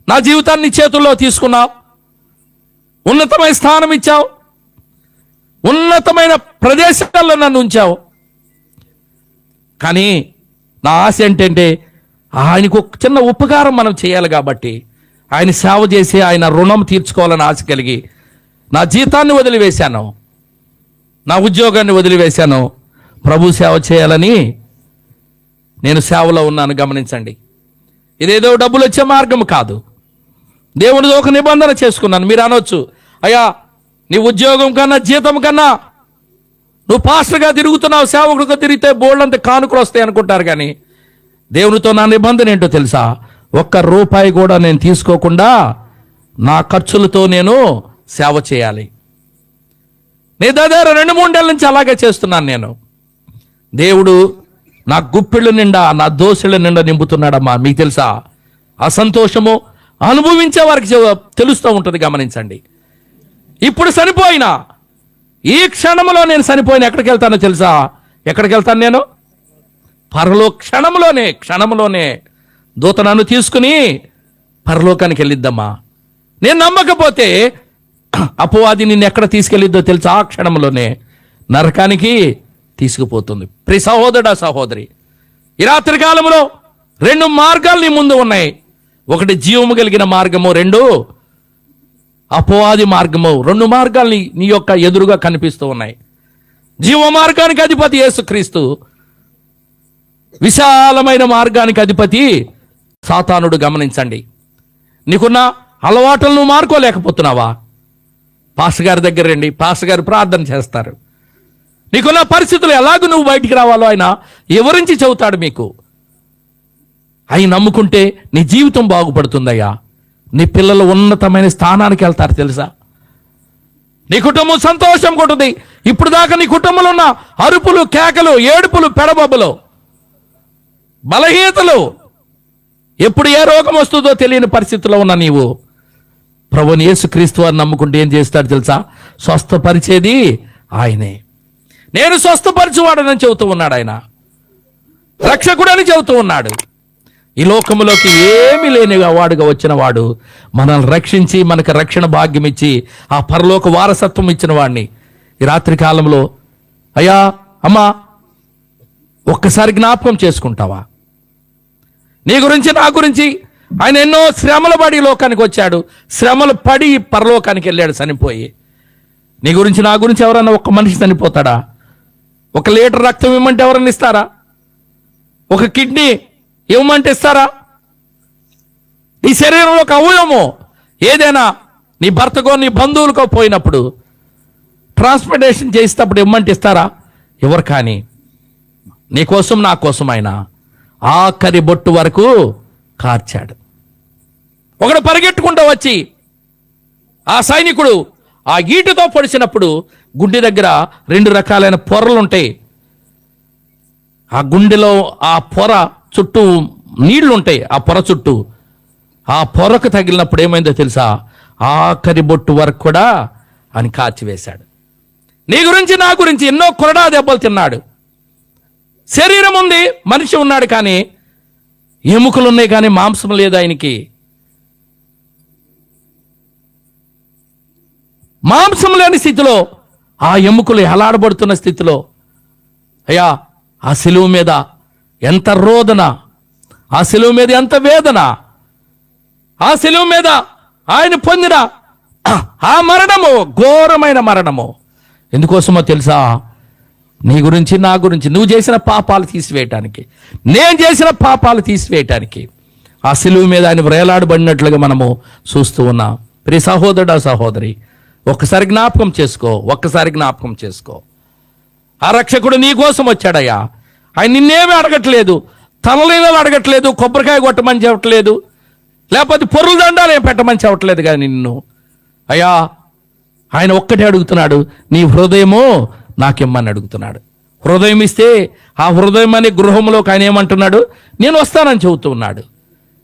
A: నా జీవితాన్ని చేతుల్లో తీసుకున్నావు, ఉన్నతమైన స్థానం ఇచ్చావు, ఉన్నతమైన ప్రదేశాల్లో నన్ను ఉంచావు. కానీ నా ఆశ ఏంటంటే, ఆయనకు ఒక చిన్న ఉపకారం మనం చేయాలి. కాబట్టి ఆయన సేవ చేసి ఆయన రుణం తీర్చుకోవాలని ఆశ కలిగి నా జీతాన్ని వదిలివేశాను, నా ఉద్యోగాన్ని వదిలివేశాను, ప్రభు సేవ చేయాలని నేను సేవలో ఉన్నాను. గమనించండి, ఇదేదో డబ్బులు వచ్చే మార్గం కాదు. దేవునితో ఒక నిబంధన చేసుకున్నాను. మీరు అనొచ్చు, అయ్యా నీ ఉద్యోగం కన్నా, జీతం కన్నా నువ్వు పాస్టర్గా తిరుగుతున్నావు, సేవకుడిగా తిరిగితే బోల్డంత కానుకలు వస్తాయి అనుకుంటారు. కానీ దేవునితో నా నిబంధన ఏంటో తెలుసా? ₹1 కూడా నేను తీసుకోకుండా నా ఖర్చులతో నేను సేవ చేయాలి. నేను దగ్గర 2-3 ఏళ్ళ నుంచి అలాగే చేస్తున్నాను. నేను దేవుడు నా గుప్పిళ్ళ నిండా, నా దోశల నిండా నింపుతున్నాడమ్మా. మీకు తెలుసా? ఆ సంతోషము అనుభవించే వారికి తెలుస్తూ ఉంటుంది. గమనించండి, ఇప్పుడు చనిపోయినా, ఈ క్షణంలో నేను చనిపోయినా ఎక్కడికి వెళ్తానో తెలుసా? ఎక్కడికి వెళ్తాను నేను? క్షణంలోనే దూత నన్ను తీసుకుని పరలోకానికి వెళ్ళిద్దమ్మా. నేను నమ్మకపోతే అపవాది నిన్ను ఎక్కడ తీసుకెళ్ళిద్దో తెలుసా? ఆ క్షణంలోనే నరకానికి తీసుకుపోతుంది. ప్రియ సహోదరుడా, సహోదరి, ఈ రాత్రి కాలంలో 2 మార్గాలు నీ ముందు ఉన్నాయి. ఒకటి జీవము కలిగిన మార్గము, 2 అపవాది మార్గము. 2 మార్గాలు నీ యొక్క ఎదురుగా కనిపిస్తూ ఉన్నాయి. జీవ మార్గానికి అధిపతి యేసుక్రీస్తు, విశాలమైన మార్గానికి అధిపతి సాతానుడు. గమనించండి, నీకున్న అలవాట్లను నువ్వు మార్కోలేకపోతున్నావా? పాస్టర్ గారి దగ్గర రండి, పాస్టర్ గారు ప్రార్థన చేస్తారు. నీకున్న పరిస్థితులు ఎలాగూ నువ్వు బయటికి రావాలో ఆయన వివరించి చెబుతాడు మీకు. అవి నమ్ముకుంటే నీ జీవితం బాగుపడుతుందయ్యా. నీ పిల్లలు ఉన్నతమైన స్థానానికి వెళ్తారు తెలుసా? నీ కుటుంబం సంతోషం కొట్టుది. ఇప్పుడు దాకా నీ కుటుంబంలో ఉన్న అరుపులు, కేకలు, ఏడుపులు, పెడబొబ్బలు, బలహీనతలు, ఎప్పుడు ఏ రోగం వస్తుందో తెలియని పరిస్థితిలో ఉన్న నీవు ప్రభువుని యేసుక్రీస్తు వారిని నమ్ముకుంటే ఏం చేస్తాడు తెలుసా? స్వస్థపరిచేది ఆయనే. నేను స్వస్థపరచువాడని చెబుతూ ఉన్నాడు ఆయన, రక్షకుడని చెబుతూ ఉన్నాడు. ఈ లోకములోకి ఏమీ లేని వాడుగా వచ్చిన వాడు మనల్ని రక్షించి మనకు రక్షణ భాగ్యం ఇచ్చి ఆ పరలోక వారసత్వం ఇచ్చిన వాడిని ఈ రాత్రి కాలంలో అయ్యా అమ్మా ఒక్కసారి జ్ఞాపకం చేసుకుంటావా? నీ గురించి, నా గురించి ఆయన ఎన్నో శ్రమలు పడి లోకానికి వచ్చాడు. శ్రమలు పడి పరలోకానికి వెళ్ళాడు చనిపోయి. నీ గురించి, నా గురించి ఎవరన్నా ఒక్క మనిషి చనిపోతాడా? 1 లీటర్ రక్తం ఇవ్వమంటే ఎవరన్నా ఇస్తారా? 1 కిడ్నీ ఇవ్వమంటే ఇస్తారా? నీ శరీరంలో ఒక అవయవము ఏదైనా నీ భర్తకో నీ బంధువులకో పోయినప్పుడు ట్రాన్స్ప్లాంటేషన్ చేసేటప్పుడు ఇవ్వమంటే ఇస్తారా? ఎవరు? కానీ నీకోసం, నా కోసం ఆయన ఆఖరి బొట్టు వరకు కార్చాడు. ఒకడు పరిగెట్టుకుంటూ వచ్చి ఆ సైనికుడు ఆ ఈటుతో పొడిచినప్పుడు గుండె దగ్గర 2 రకాలైన పొరలు ఉంటాయి. ఆ గుండెలో ఆ పొర చుట్టూ నీళ్లు ఉంటాయి. ఆ పొర చుట్టూ ఆ పొరకు తగిలినప్పుడు ఏమైందో తెలుసా? ఆఖరి బొట్టు వరకు కూడా అని కాచివేశాడు. నీ గురించి, నా గురించి ఎన్నో కొరడా దెబ్బలు తిన్నాడు. శరీరం ఉంది, మనిషి ఉన్నాడు, కానీ ఎముకలు ఉన్నాయి కానీ మాంసం లేదు ఆయనకి. మాంసం లేని స్థితిలో, ఆ ఎముకలు ఎలాడబడుతున్న స్థితిలో అయ్యా ఆ శిలువ మీద ఎంత రోదన, ఆ శిలువ మీద ఎంత వేదన, ఆ శిలువ మీద ఆయన పొందిన ఆ మరణము ఘోరమైన మరణము ఎందుకోసమో తెలుసా? నీ గురించి, నా గురించి, నువ్వు చేసిన పాపాలు తీసివేయటానికి, నేను చేసిన పాపాలు తీసివేయటానికి ఆ శిలువ మీద ఆయన వ్రేలాడబడినట్లుగా మనము చూస్తూ ఉన్నాం. ప్రియ సహోదరుడా, సహోదరి, ఒక్కసారి జ్ఞాపకం చేసుకో, ఒక్కసారి జ్ఞాపకం చేసుకో. ఆ రక్షకుడు నీ కోసం వచ్చాడయ్యా. ఆయన నిన్నేమీ అడగట్లేదు, తలలీనలు అడగట్లేదు, కొబ్బరికాయ కొట్టమని చెప్పట్లేదు, లేకపోతే పొరుల దండాలు ఏం పెట్టమని చెప్పట్లేదు. కానీ నిన్ను అయ్యా ఆయన ఒక్కటే అడుగుతున్నాడు, నీ హృదయము నాకిమ్మని అడుగుతున్నాడు. హృదయం ఇస్తే ఆ హృదయం అనే గృహంలోకి ఆయన ఏమంటున్నాడు? నేను వస్తానని చెబుతూ ఉన్నాడు.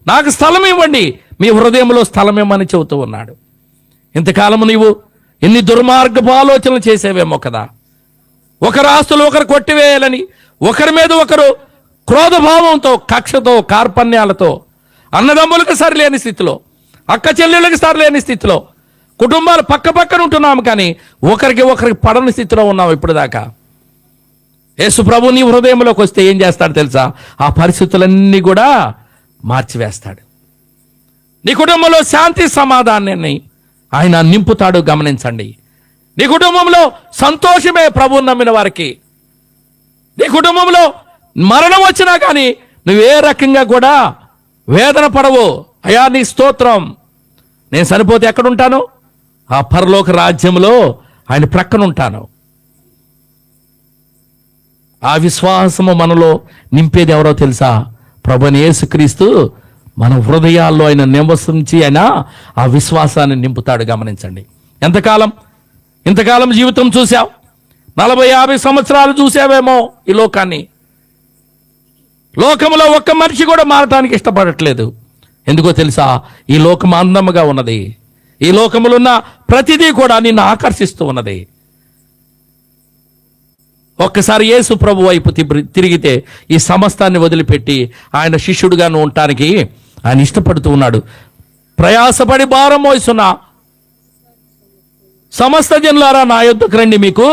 A: నాకు స్థలం ఇవ్వండి, మీ హృదయంలో స్థలం ఇవ్వమని చెబుతూ ఉన్నాడు. ఇంతకాలము నీవు ఎన్ని దుర్మార్గపు ఆలోచనలు చేసేవేమో కదా. ఒకరి ఆస్తులు ఒకరు కొట్టివేయాలని, ఒకరి మీద ఒకరు క్రోధభావంతో, కక్షతో, కార్పణ్యాలతో, అన్నదమ్ములకు సరిలేని స్థితిలో, అక్క చెల్లెళ్ళకి సరిలేని స్థితిలో, కుటుంబాలు పక్క పక్కన ఉంటున్నాము కానీ ఒకరికి పడని స్థితిలో ఉన్నాము ఇప్పుడు దాకా. యేసు ప్రభు నీ హృదయంలోకి వస్తే ఏం చేస్తాడు తెలుసా? ఆ పరిస్థితులన్నీ కూడా మార్చివేస్తాడు. నీ కుటుంబంలో శాంతి సమాధానాన్ని ఆయన నింపుతాడు. గమనించండి, నీ కుటుంబంలో సంతోషమే ప్రభువుని నమ్మిన వారికి. నీ కుటుంబంలో మరణం వచ్చినా కానీ నువ్వే రకంగా కూడా వేదన పడవు. అయ్యా నీ స్తోత్రం, నేను చనిపోతే ఎక్కడుంటాను? ఆ పరలోక రాజ్యంలో ఆయన ప్రక్కన ఉంటాను. ఆ విశ్వాసము మనలో నింపేది ఎవరో తెలుసా? ప్రభువైన యేసుక్రీస్తు మన హృదయాల్లో ఆయన నివసించి ఆయన ఆ విశ్వాసాన్ని నింపుతాడు. గమనించండి, ఇంతకాలం జీవితం చూసావు, 40-50 సంవత్సరాలు చూసావేమో ఈ లోకాన్ని. లోకంలో ఒక్క మనిషి కూడా మారటానికి ఇష్టపడట్లేదు. ఎందుకో తెలుసా? ఈ లోకం అందముగా ఉన్నది. ఈ లోకములో ఉన్న ప్రతిదీ కూడా నిన్ను ఆకర్షిస్తూ ఉన్నది. ఒక్కసారి యేసు ప్రభు వైపు తిరిగితే ఈ సమస్తాన్ని వదిలిపెట్టి ఆయన శిష్యుడిగా నువ్వు ఉండటానికి ఆయన ఇష్టపడుతూ ఉన్నాడు. ప్రయాసపడి భారం మోస్తున్న సమస్త జనులారా నా యొద్దకు రండి, మీకు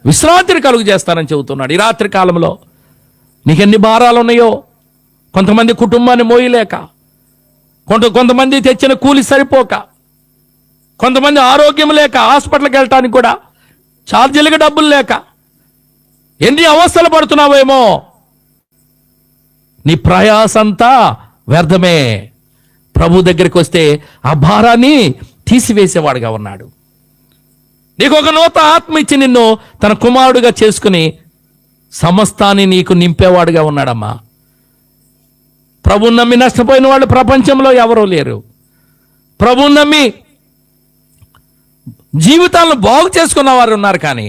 A: విశ్రాంతిని కలుగు చేస్తానని చెబుతున్నాడు. ఈ రాత్రి కాలంలో నీకెన్ని భారాలు ఉన్నాయో, కొంతమంది కుటుంబాన్ని మోయలేక, కొంతమంది తెచ్చిన కూలి సరిపోక, కొంతమంది ఆరోగ్యం లేక హాస్పిటల్కి వెళ్ళటానికి కూడా ఛార్జీలకు డబ్బులు లేక ఎన్ని అవస్థలు పడుతున్నావేమో. నీ ప్రయాసంతా వ్యర్థమే. ప్రభు దగ్గరికి వస్తే ఆ భారాన్ని తీసివేసేవాడుగా ఉన్నాడు. నీకు ఒక నూతన ఆత్మ ఇచ్చి నిన్ను తన కుమారుడుగా చేసుకుని సమస్తాన్ని నీకు నింపేవాడుగా ఉన్నాడమ్మా. ప్రభువుని నమ్మి నష్టపోయిన వాళ్ళు ప్రపంచంలో ఎవరూ లేరు. ప్రభువుని నమ్మి జీవితాలను బాగు చేసుకున్న వారు ఉన్నారు, కానీ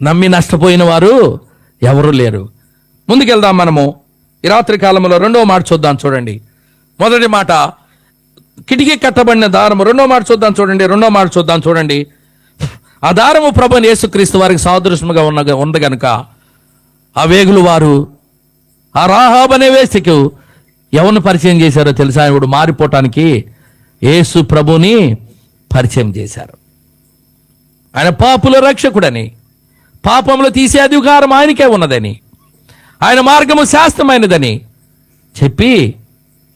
A: నమ్మి నష్టపోయిన వారు ఎవరూ లేరు. ముందుకెళ్దాం మనము. ఈ రాత్రి కాలంలో రెండవ మాట చూద్దాం. చూడండి, మొదటి మాట కిటికీ కట్టబడిన దారము. రెండో మాట చూద్దాం చూడండి. ఆ దారము ప్రభువైన యేసుక్రీస్తు వారికి సాదృశ్యముగా ఉంది గనుక ఆ వేగులు వారు ఆ రాహాబు అనే వేశ్యకు ఎవరిని పరిచయం చేశారో తెలుసా? ఇప్పుడు మారిపోవటానికి యేసు ప్రభుని పరిచయం చేశారు. ఆయన పాపుల రక్షకుడని, పాపములు తీసే అధికారం ఆయనకే ఉన్నదని, ఆయన మార్గము శాస్త్రమైనదని చెప్పి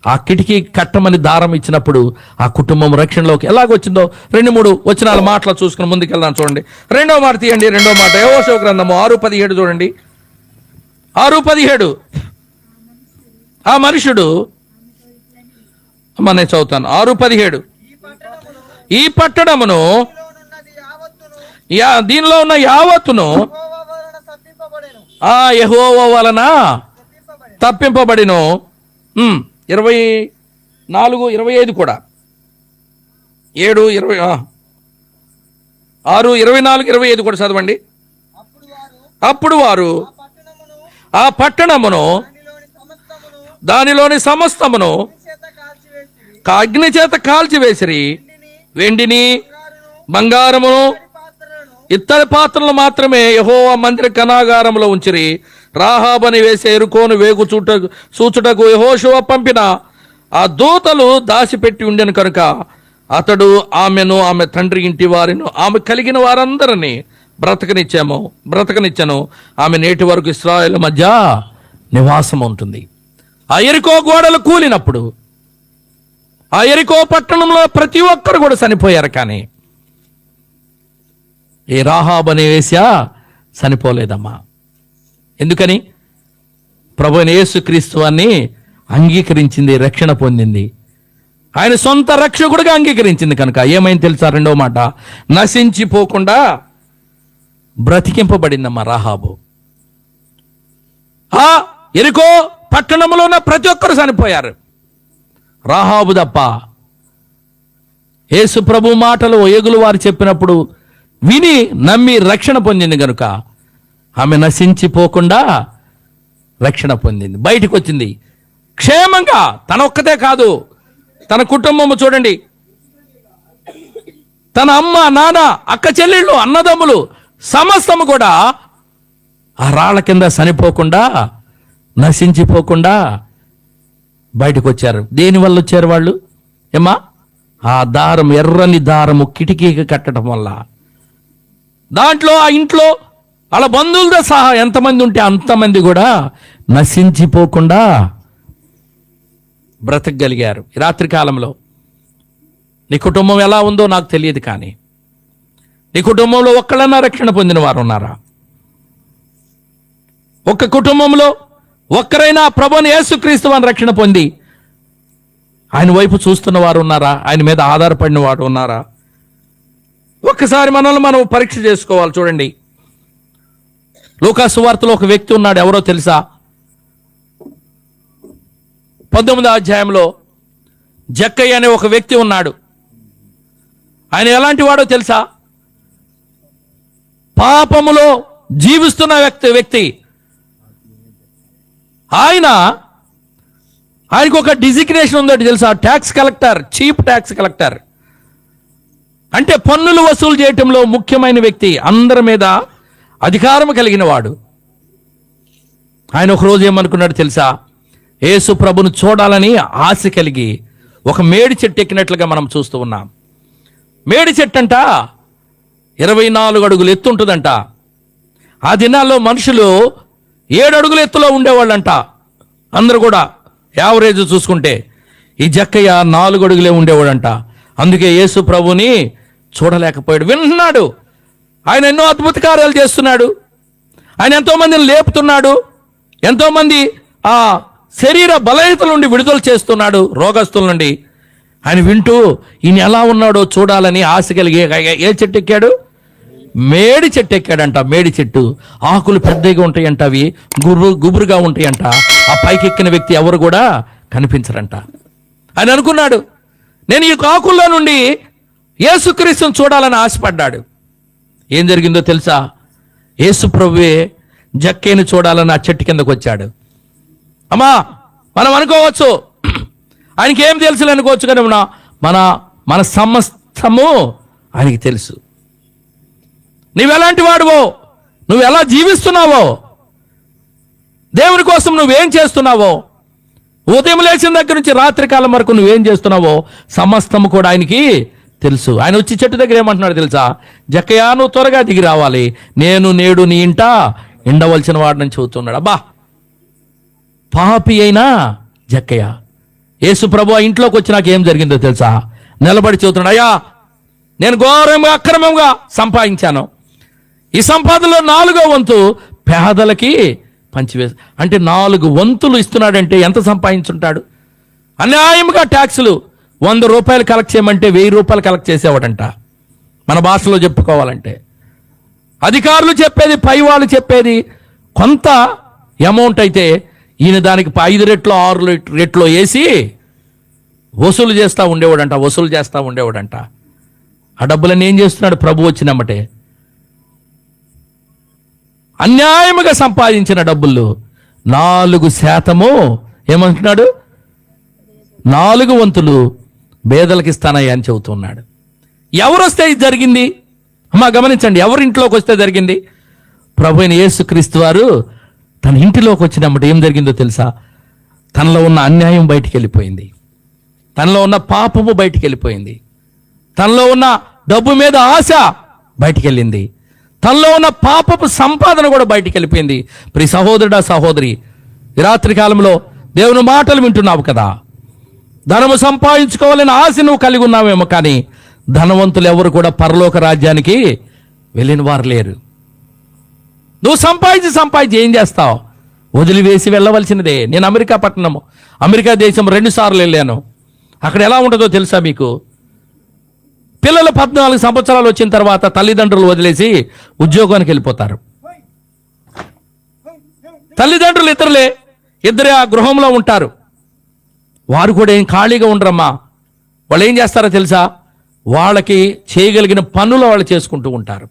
A: ఆ కిటికీ కట్టమని దారం ఇచ్చినప్పుడు ఆ కుటుంబం రక్షణలోకి ఎలాగొచ్చిందో 2-3 వచనాల మాటలు చూసుకుని ముందుకెళ్దాం. చూడండి, రెండో మాట తీయండి. రెండో మాట యెహోషువ గ్రంథము 6:17 చూడండి. 6:17 ఆ మనుషుడు, నేను చదువుతాను. 6:17 ఈ పట్టణమును దీనిలో ఉన్న యావత్తును ఆ యెహోవా వలన తప్పింపబడిను. 24-25 కూడా 6:24-25 కూడా చదవండి. అప్పుడు వారు ఆ పట్టణమును దానిలోని సమస్తమును అగ్ని చేత కాల్చివేసిరి. వెండిని, బంగారమును, ఇత్తడి పాత్రలు మాత్రమే యెహోవా మందిర కనాగారంలో ఉంచిరి. రాహాబు అని వేసే ఎరుకోను వేగు చూచుటకు యెహోషువ పంపిన ఆ దూతలు దాచిపెట్టి ఉండెను కనుక అతడు ఆమెను, ఆమె తండ్రి ఇంటి వారిను, ఆమె కలిగిన వారందరినీ బ్రతకనిచ్చాను. ఆమె నేటి వరకు ఇశ్రాయేలు మధ్య నివాసం ఉంటుంది. ఆ యెరికో గోడలు కూలినప్పుడు ఆ యెరికో పట్టణంలో ప్రతి ఒక్కరు కూడా చనిపోయారు, కానీ ఈ రాహాబు అనే వేశ్య చనిపోలేదమ్మా. ఎందుకని? ప్రభువైన యేసుక్రీస్తు వారిని అంగీకరించింది, రక్షణ పొందింది. ఆయన సొంత రక్షకుడిగా అంగీకరించింది కనుక ఏమైంది తెలుసా? రెండవ మాట, నశించిపోకుండా బ్రతికింపబడిందమ్మా రాహాబు. ఆ యెరికో పట్టణంలో ఉన్న ప్రతి ఒక్కరు చనిపోయారు, రాహాబు తప్ప. యేసు ప్రభు మాటలు ఏగులు వారు చెప్పినప్పుడు విని నమ్మి రక్షణ పొందింది కనుక ఆమె నశించిపోకుండా రక్షణ పొందింది, బయటకు వచ్చింది క్షేమంగా. తన ఒక్కతే కాదు, తన కుటుంబము చూడండి, తన అమ్మ, నాన్న, అక్క చెల్లెళ్ళు, అన్నదమ్ములు సమస్తము కూడా ఆ రాళ్ల కింద చనిపోకుండా, నశించిపోకుండా బయటకు వచ్చారు. దేనివల్ల వచ్చారు వాళ్ళు? ఏమా, ఆ దారం, ఎర్రని దారము కిటికీకి కట్టడం వల్ల. దాంట్లో ఆ ఇంట్లో వాళ్ళ బంధువులతో సహా ఎంతమంది ఉంటే అంతమంది కూడా నశించిపోకుండా బ్రతకగలిగారు. ఈ రాత్రి కాలంలో నీ కుటుంబం ఎలా ఉందో నాకు తెలియదు, కానీ నీ కుటుంబంలో ఒక్కళ్ళన్నా రక్షణ పొందిన వారు ఉన్నారా? ఒక్క కుటుంబంలో ఒక్కరైనా ప్రభువుని యేసుక్రీస్తు వారిని రక్షణ పొంది ఆయన వైపు చూస్తున్న వారు ఉన్నారా? ఆయన మీద ఆధారపడిన వారు ఉన్నారా? ఒక్కసారి మనల్ని మనం పరీక్ష చేసుకోవాలి. చూడండి, లూకా సువార్తలో ఒక వ్యక్తి ఉన్నాడు. ఎవరో తెలుసా? 19వ అధ్యాయంలో జక్కయ్య అనే ఒక వ్యక్తి ఉన్నాడు. ఆయన ఎలాంటి వాడో తెలుసా? పాపములో జీవిస్తున్న వ్యక్తి. ఆయనకు ఒక డిజిగ్నేషన్ ఉందో తెలుసా? Tax collector, chief tax collector. అంటే పన్నులు వసూలు చేయటంలో ముఖ్యమైన వ్యక్తి, అందరి మీద అధికారం కలిగిన వాడు. ఆయన ఒకరోజు ఏమనుకున్నాడు తెలుసా? యేసు ప్రభును చూడాలని ఆశ కలిగి ఒక మేడి చెట్టు ఎక్కినట్లుగా మనం చూస్తూ ఉన్నాం. మేడి చెట్టు అంట 24 అడుగులు ఎత్తు ఉంటుందంట. ఆ దినాల్లో మనుషులు 7 అడుగుల ఎత్తులో ఉండేవాళ్ళంట. అందరూ కూడా యావరేజ్ చూసుకుంటే. ఈ జక్కయ్య 4 అడుగులే ఉండేవాడంట. అందుకే యేసు ప్రభుని చూడలేకపోయాడు. వింటున్నాడు, ఆయన ఎన్నో అద్భుత కార్యాలు చేస్తున్నాడు, ఆయన ఎంతోమందిని లేపుతున్నాడు, ఎంతోమంది ఆ శరీర బలహీనతల నుండి విడుదల చేస్తున్నాడు, రోగస్తుల నుండి. ఆయన వింటూ ఈయన ఎలా ఉన్నాడో చూడాలని ఆశ కలిగి ఏ చెట్టు ఎక్కాడు? మేడి చెట్టు ఎక్కాడంట. మేడి చెట్టు ఆకులు పెద్దగా ఉంటాయంట, అవి గుబురుగా ఉంటాయంట. ఆ పైకి ఎక్కిన వ్యక్తి ఎవరు కూడా కనిపించరంట. ఆయన అనుకున్నాడు, నేను ఈ ఆకుల్లో నుండి యేసుక్రీస్తుని చూడాలని ఆశపడ్డాడు. ఏం జరిగిందో తెలుసా? యేసు ప్రభువే జక్కేని చూడాలని ఆ చెట్టు కిందకు వచ్చాడు. అమ్మా, మనం అనుకోవచ్చు ఆయనకి ఏం తెలుసు అనుకోవచ్చు, కానీ మన సమస్తము ఆయనకి తెలుసు. నువ్వెలాంటి వాడువో, నువ్వు ఎలా జీవిస్తున్నావో, దేవుని కోసం నువ్వేం చేస్తున్నావో, ఉదయం లేచిన దగ్గర నుంచి రాత్రి కాలం వరకు నువ్వేం చేస్తున్నావో సమస్తము కూడా ఆయనకి తెలుసు. ఆయన వచ్చి చెట్టు దగ్గర ఏమంటున్నాడు తెలుసా? జక్కయ్య, నువ్వు త్వరగా దిగి రావాలి, నేను నేడు నీ ఇంట ఎండవలసిన వాడిని చెబుతున్నాడు. అబ్బా, పాపి అయినా జక్కయ్య యేసు ప్రభు ఆ ఇంట్లోకి వచ్చి నాకు ఏం జరిగిందో తెలుసా? నిలబడి చెబుతున్నాడు, అయ్యా, నేను ఘోరంగా అక్రమంగా సంపాదించాను, ఈ సంపాదనలో 4వ వంతు పేదలకి పంచివేసి. అంటే 4 వంతులు ఇస్తున్నాడంటే ఎంత సంపాదించుంటాడు? అన్యాయంగా ట్యాక్సులు 100 రూపాయలు కలెక్ట్ చేయమంటే 1000 రూపాయలు కలెక్ట్ చేసేవాడంట. మన భాషలో చెప్పుకోవాలంటే అధికారులు చెప్పేది, పై వాళ్ళు చెప్పేది కొంత అమౌంట్ అయితే ఈయన దానికి 5 రెట్లు 6 రెట్లు వేసి వసూలు చేస్తూ ఉండేవాడంట. ఆ డబ్బులన్నీ ఏం చేస్తున్నాడు? ప్రభు వచ్చినమ్మటే అన్యాయముగా సంపాదించిన డబ్బుల్లో 4% ఏమంటున్నాడు? 4 వంతులు పేదలకు ఇస్తానయ్యా అని చెబుతున్నాడు. ఎవరు వస్తే ఇది జరిగింది? అమ్మా గమనించండి, ఎవరి ఇంట్లోకి వస్తే జరిగింది? ప్రభు అయిన యేసుక్రీస్తు వారు తన ఇంటిలోకి వచ్చినప్పుడు ఏం జరిగిందో తెలుసా? తనలో ఉన్న అన్యాయం బయటికి వెళ్ళిపోయింది, తనలో ఉన్న పాపము బయటికి వెళ్ళిపోయింది, తనలో ఉన్న డబ్బు మీద ఆశ బయటికి వెళ్ళింది, తనలో ఉన్న పాపపు సంపాదన కూడా బయటికి వెళ్ళిపోయింది. ప్రియ సహోదరుడా, సహోదరి, ఈ రాత్రి కాలంలో దేవుని మాటలు వింటున్నావు కదా, ధనము సంపాదించుకోవాలని ఆశ నువ్వు కలిగి ఉన్నావేమో, కానీ ధనవంతులు ఎవరు కూడా పరలోక రాజ్యానికి వెళ్ళిన వారు లేరు. నువ్వు సంపాదించి ఏం చేస్తావు? వదిలివేసి వెళ్ళవలసినదే. నేను అమెరికా దేశం 2 సార్లు వెళ్ళాను. అక్కడ ఎలా ఉంటుందో తెలుసా మీకు? పిల్లలు 14 సంవత్సరాలు వచ్చిన తర్వాత తల్లిదండ్రులు వదిలేసి ఉద్యోగానికి వెళ్ళిపోతారు. తల్లిదండ్రులు ఇద్దరే ఆ గృహంలో ఉంటారు. వారు కూడా ఏం ఖాళీగా ఉండరమ్మా. వాళ్ళు ఏం చేస్తారో తెలుసా? వాళ్ళకి చేయగలిగిన పనులు వాళ్ళు చేసుకుంటూ ఉంటారు.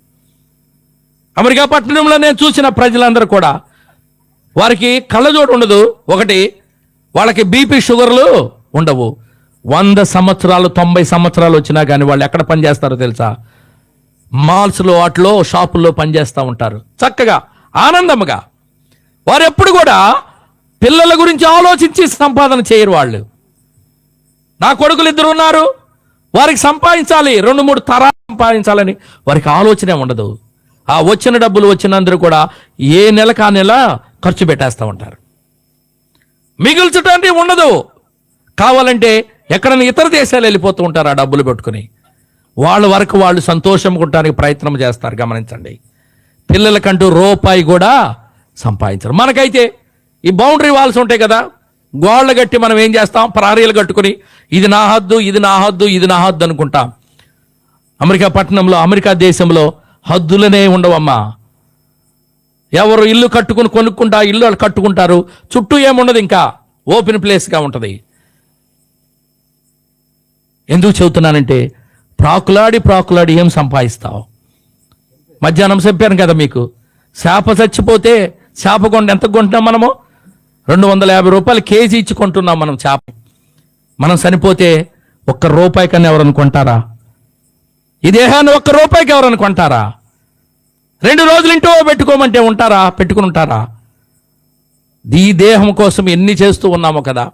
A: అమెరికా పట్టణంలో నేను చూసిన ప్రజలందరూ కూడా వారికి కళ్ళజోడు ఉండదు. ఒకటి, వాళ్ళకి బీపీ షుగర్లు ఉండవు. 100 సంవత్సరాలు 90 సంవత్సరాలు వచ్చినా కానీ వాళ్ళు ఎక్కడ పనిచేస్తారో తెలుసా? మాల్స్లో, వాటిలో, షాపుల్లో పనిచేస్తూ ఉంటారు. చక్కగా ఆనందముగా. వారు ఎప్పుడు కూడా పిల్లల గురించి ఆలోచించి సంపాదన చేయరు. వాళ్ళు, నా కొడుకులు 2 ఉన్నారు, వారికి సంపాదించాలి, 2-3 తరాలు సంపాదించాలని వారికి ఆలోచనే ఉండదు. ఆ వచ్చిన డబ్బులు వచ్చినందరూ కూడా ఏ నెలకు ఆ నెల ఖర్చు పెట్టేస్తూ ఉంటారు. మిగుల్చడానికి ఉండదు. కావాలంటే ఎక్కడైనా ఇతర దేశాలు వెళ్ళిపోతూ ఉంటారు ఆ డబ్బులు పెట్టుకుని. వాళ్ళ వరకు వాళ్ళు సంతోషంగా ఉండడానికి ప్రయత్నం చేస్తారు. గమనించండి, పిల్లలకంటూ రూపాయి కూడా సంపాదించరు. మనకైతే ఈ బౌండరీ వాల్స్ ఉంటాయి కదా, గోళ్ళ గట్టి మనం ఏం చేస్తాం? ప్రహరీలు కట్టుకుని ఇది నా హద్దు, ఇది నా హద్దు, ఇది నా హద్దు అనుకుంటాం. అమెరికా పట్టణంలో, అమెరికా దేశంలో హద్దులనే ఉండవమ్మా. ఎవరు ఇల్లు కొనుక్కుంటా ఇల్లు కట్టుకుంటారు, చుట్టూ ఏముండదు, ఇంకా ఓపెన్ ప్లేస్గా ఉంటుంది. ఎందుకు చెబుతున్నానంటే, ప్రాకులాడి ఏం సంపాదిస్తావు? మధ్యాహ్నం చెప్పాను కదా మీకు, చేప చచ్చిపోతే చేప కొండ ఎంత కొంటున్నాం మనము? 250 రూపాయలు కేజీ ఇచ్చి కొంటున్నాం మనం చేప. మనం చనిపోతే ₹1 కన్నా ఎవరని కొంటారా? ఈ దేహాన్ని ₹1 ఎవరని కొంటారా? 2 రోజులు ఇంటో పెట్టుకోమంటే ఉంటారా? పెట్టుకుని ఉంటారా? ఈ దేహం కోసం ఎన్ని చేస్తూ ఉన్నామో కదా.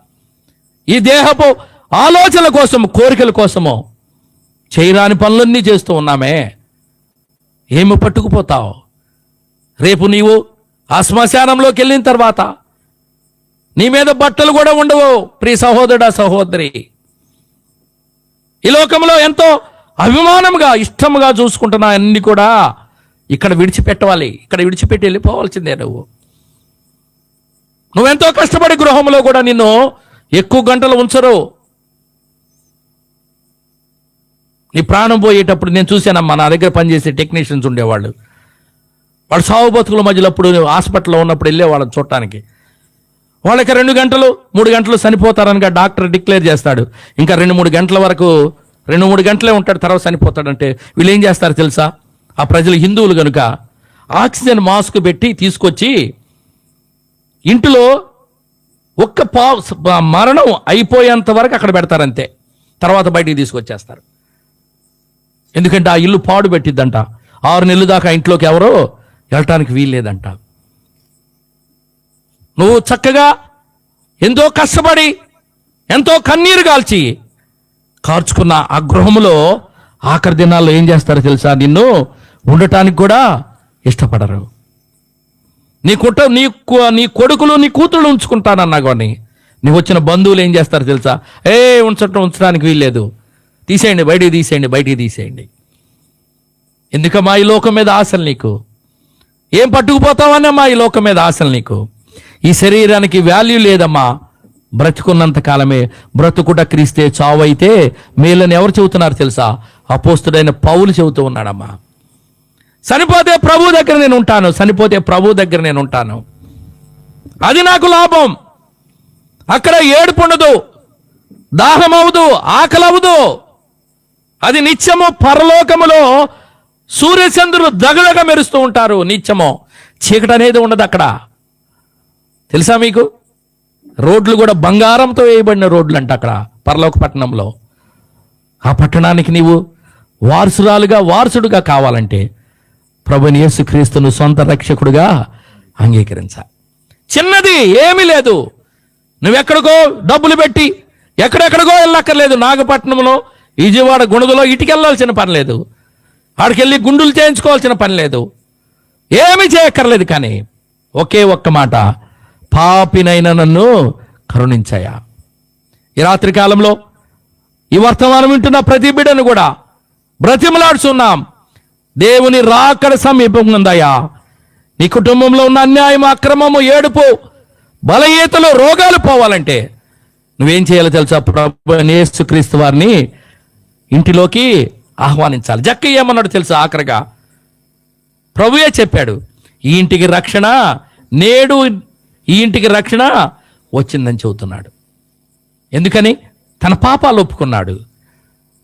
A: ఈ దేహపు ఆలోచనల కోసము, కోరికల కోసము చేయరాని పనులన్నీ చేస్తూ ఉన్నామే. ఏమి పట్టుకుపోతావు? రేపు నీవు ఆ శ్మశానంలోకి వెళ్ళిన తర్వాత నీ మీద బట్టలు కూడా ఉండవు ప్రియ సహోదరుడా, సహోదరి. ఈ లోకంలో ఎంతో అభిమానంగా ఇష్టంగా చూసుకుంటున్నా అన్ని కూడా ఇక్కడ విడిచిపెట్టాలి. ఇక్కడ విడిచిపెట్టి వెళ్ళిపోవాల్సిందే. నువ్వెంతో కష్టపడి గృహంలో కూడా నిన్ను ఎక్కువ గంటలు ఉంచరు. నీ ప్రాణం పోయేటప్పుడు నేను చూశానమ్మా, నా దగ్గర పనిచేసే టెక్నీషియన్స్ ఉండేవాళ్ళు. వాడు సాగు బతుకుల మధ్యలో అప్పుడు హాస్పిటల్లో ఉన్నప్పుడు వెళ్ళేవాళ్ళని చూడటానికి. వాళ్ళకి 2 గంటలు 3 గంటలు చనిపోతారనగా డాక్టర్ డిక్లేర్ చేస్తాడు. ఇంకా 2-3 గంటల వరకు 2-3 గంటలే ఉంటాడు, తర్వాత చనిపోతాడంటే వీళ్ళు ఏం చేస్తారు తెలుసా? ఆ ప్రజలు హిందువులు కనుక ఆక్సిజన్ మాస్క్ పెట్టి తీసుకొచ్చి ఇంటిలో మరణం అయిపోయేంత వరకు అక్కడ పెడతారంతే. తర్వాత బయటికి తీసుకొచ్చేస్తారు. ఎందుకంటే ఆ ఇల్లు పాడు పెట్టిద్దంట. 6 నెలలు దాకా ఇంట్లోకి ఎవరో వెళ్ళటానికి వీల్లేదంట. నువ్వు చక్కగా ఎంతో కష్టపడి ఎంతో కన్నీరు కార్చుకున్న ఆ గృహంలో ఆఖరి దినాల్లో ఏం చేస్తారో తెలుసా? నిన్ను ఉండటానికి కూడా ఇష్టపడరు. నీ కొడుకులు నీ కూతుళ్ళు ఉంచుకుంటానన్నా కానీ నీవు వచ్చిన బంధువులు ఏం చేస్తారో తెలుసా? ఉంచడానికి వీల్లేదు, తీసేయండి, బయటికి తీసేయండి. ఎందుకమ్మా ఈ లోకం మీద ఆశలు నీకు? ఏం పట్టుకుపోతావన్నమ్మా ఈ లోకం మీద ఆశలు నీకు? ఈ శరీరానికి వాల్యూ లేదమ్మా. బ్రతుకున్నంత కాలమే. బ్రతుకుట క్రీస్తే, చావు అయితే మేలని ఎవరు చెబుతున్నారు తెలుసా? అపోస్తుడైన పౌలు చెబుతూ ఉన్నాడమ్మా. చనిపోతే ప్రభు దగ్గర నేను ఉంటాను, అది నాకు లాభం. అక్కడ ఏడుపు ఉండదు, దాహం అవదు, ఆకలి అవదు. అది నిత్యము పరలోకములో సూర్యచంద్రులు దగదగ మెరుస్తూ ఉంటారు. నిత్యము చీకటి అనేది ఉండదు అక్కడ. తెలుసా మీకు? రోడ్లు కూడా బంగారంతో వేయబడిన రోడ్లు అంట అక్కడ పరలోక పట్టణంలో. ఆ పట్టణానికి నీవు వారసుడుగా కావాలంటే ప్రభుని యేసుక్రీస్తును సొంత రక్షకుడుగా అంగీకరించాలి. చిన్నది ఏమీ లేదు. నువ్వెక్కడికో డబ్బులు పెట్టి ఎక్కడెక్కడికో వెళ్ళక్కర్లేదు. నాగపట్నంలో, విజయవాడ గుణదలో ఇటుకెళ్ళాల్సిన పని లేదు. ఆడికెళ్ళి గుండులు చేయించుకోవాల్సిన పని లేదు. ఏమీ చేయక్కర్లేదు. కానీ ఒకే ఒక్క మాట, పాపినైన నన్ను కరుణించాయా. ఈ రాత్రి కాలంలో ఈ వర్తమానం వింటున్న ప్రతి బిడ్డను కూడా బ్రతిమలాడుచున్నాం. దేవుని రాకడ సమీపం ఉందయ్యా. నీ కుటుంబంలో ఉన్న అన్యాయం, అక్రమము, ఏడుపు, బలహీనతలు, రోగాలు పోవాలంటే నువ్వేం చేయాలో తెలుసా? ప్రభువైన యేసుక్రీస్తు వారిని ఇంటిలోకి ఆహ్వానించాలి. జక్కయ్య ఏమన్నాడు తెలుసా? ఆఖరిగా ప్రభువే చెప్పాడు, ఈ ఇంటికి రక్షణ నేడు, ఈ ఇంటికి రక్షణ వచ్చిందని చెబుతున్నాడు. ఎందుకని? తన పాపాలు ఒప్పుకున్నాడు.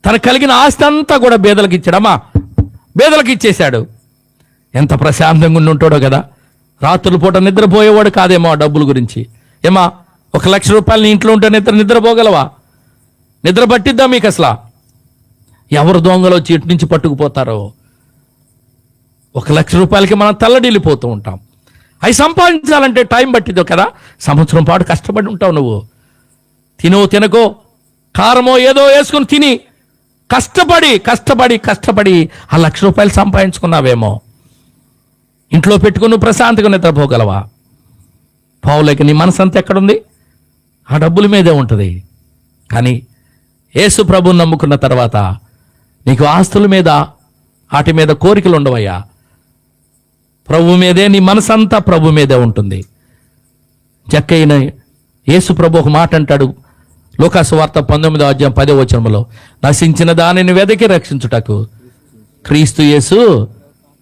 A: తనకు కలిగిన ఆస్తి అంతా కూడా బేదలకు ఇచ్చాడమ్మా. బేదలకు ఇచ్చేశాడు. ఎంత ప్రశాంతంగా ఉండి ఉంటాడో కదా. రాత్రుల పూట నిద్రపోయేవాడు కాదేమో ఆ డబ్బుల గురించి. ఏమా 1,00,000 రూపాయలు నీ ఇంట్లో ఉంటే నిద్రపోగలవా? నిద్ర పట్టిద్దా మీకు అసలు? ఎవరు దొంగలో చీటు నుంచి పట్టుకుపోతారో. 1,00,000 రూపాయలకి మనం తల్లడిల్లిపోతూ ఉంటాం. అవి సంపాదించాలంటే టైం పట్టిద్దో కదా. సంవత్సరం పాటు కష్టపడి ఉంటావు నువ్వు. తినకో కారమో ఏదో వేసుకుని తిని కష్టపడి ఆ 1,00,000 రూపాయలు సంపాదించుకున్నావేమో. ఇంట్లో పెట్టుకుని ప్రశాంతంగా నిద్రపోగలవా? పావులకి నీ మనసు అంతా ఎక్కడుంది? ఆ డబ్బుల మీదే ఉంటుంది. కానీ యేసు ప్రభువుని నమ్ముకున్న తర్వాత నీకు ఆస్తుల మీద, వాటి మీద కోరికలు ఉండవయ్యా. ప్రభు మీదే నీ మనసంతా ప్రభు మీదే ఉంటుంది. జక్కయ్యన యేసు ప్రభు ఒక మాట అంటాడు. లూకాసు వార్త 19వ అధ్యాయం 10వ వచనంలో, నశించిన దానిని వెదకి రక్షించుటకు క్రీస్తు యేసు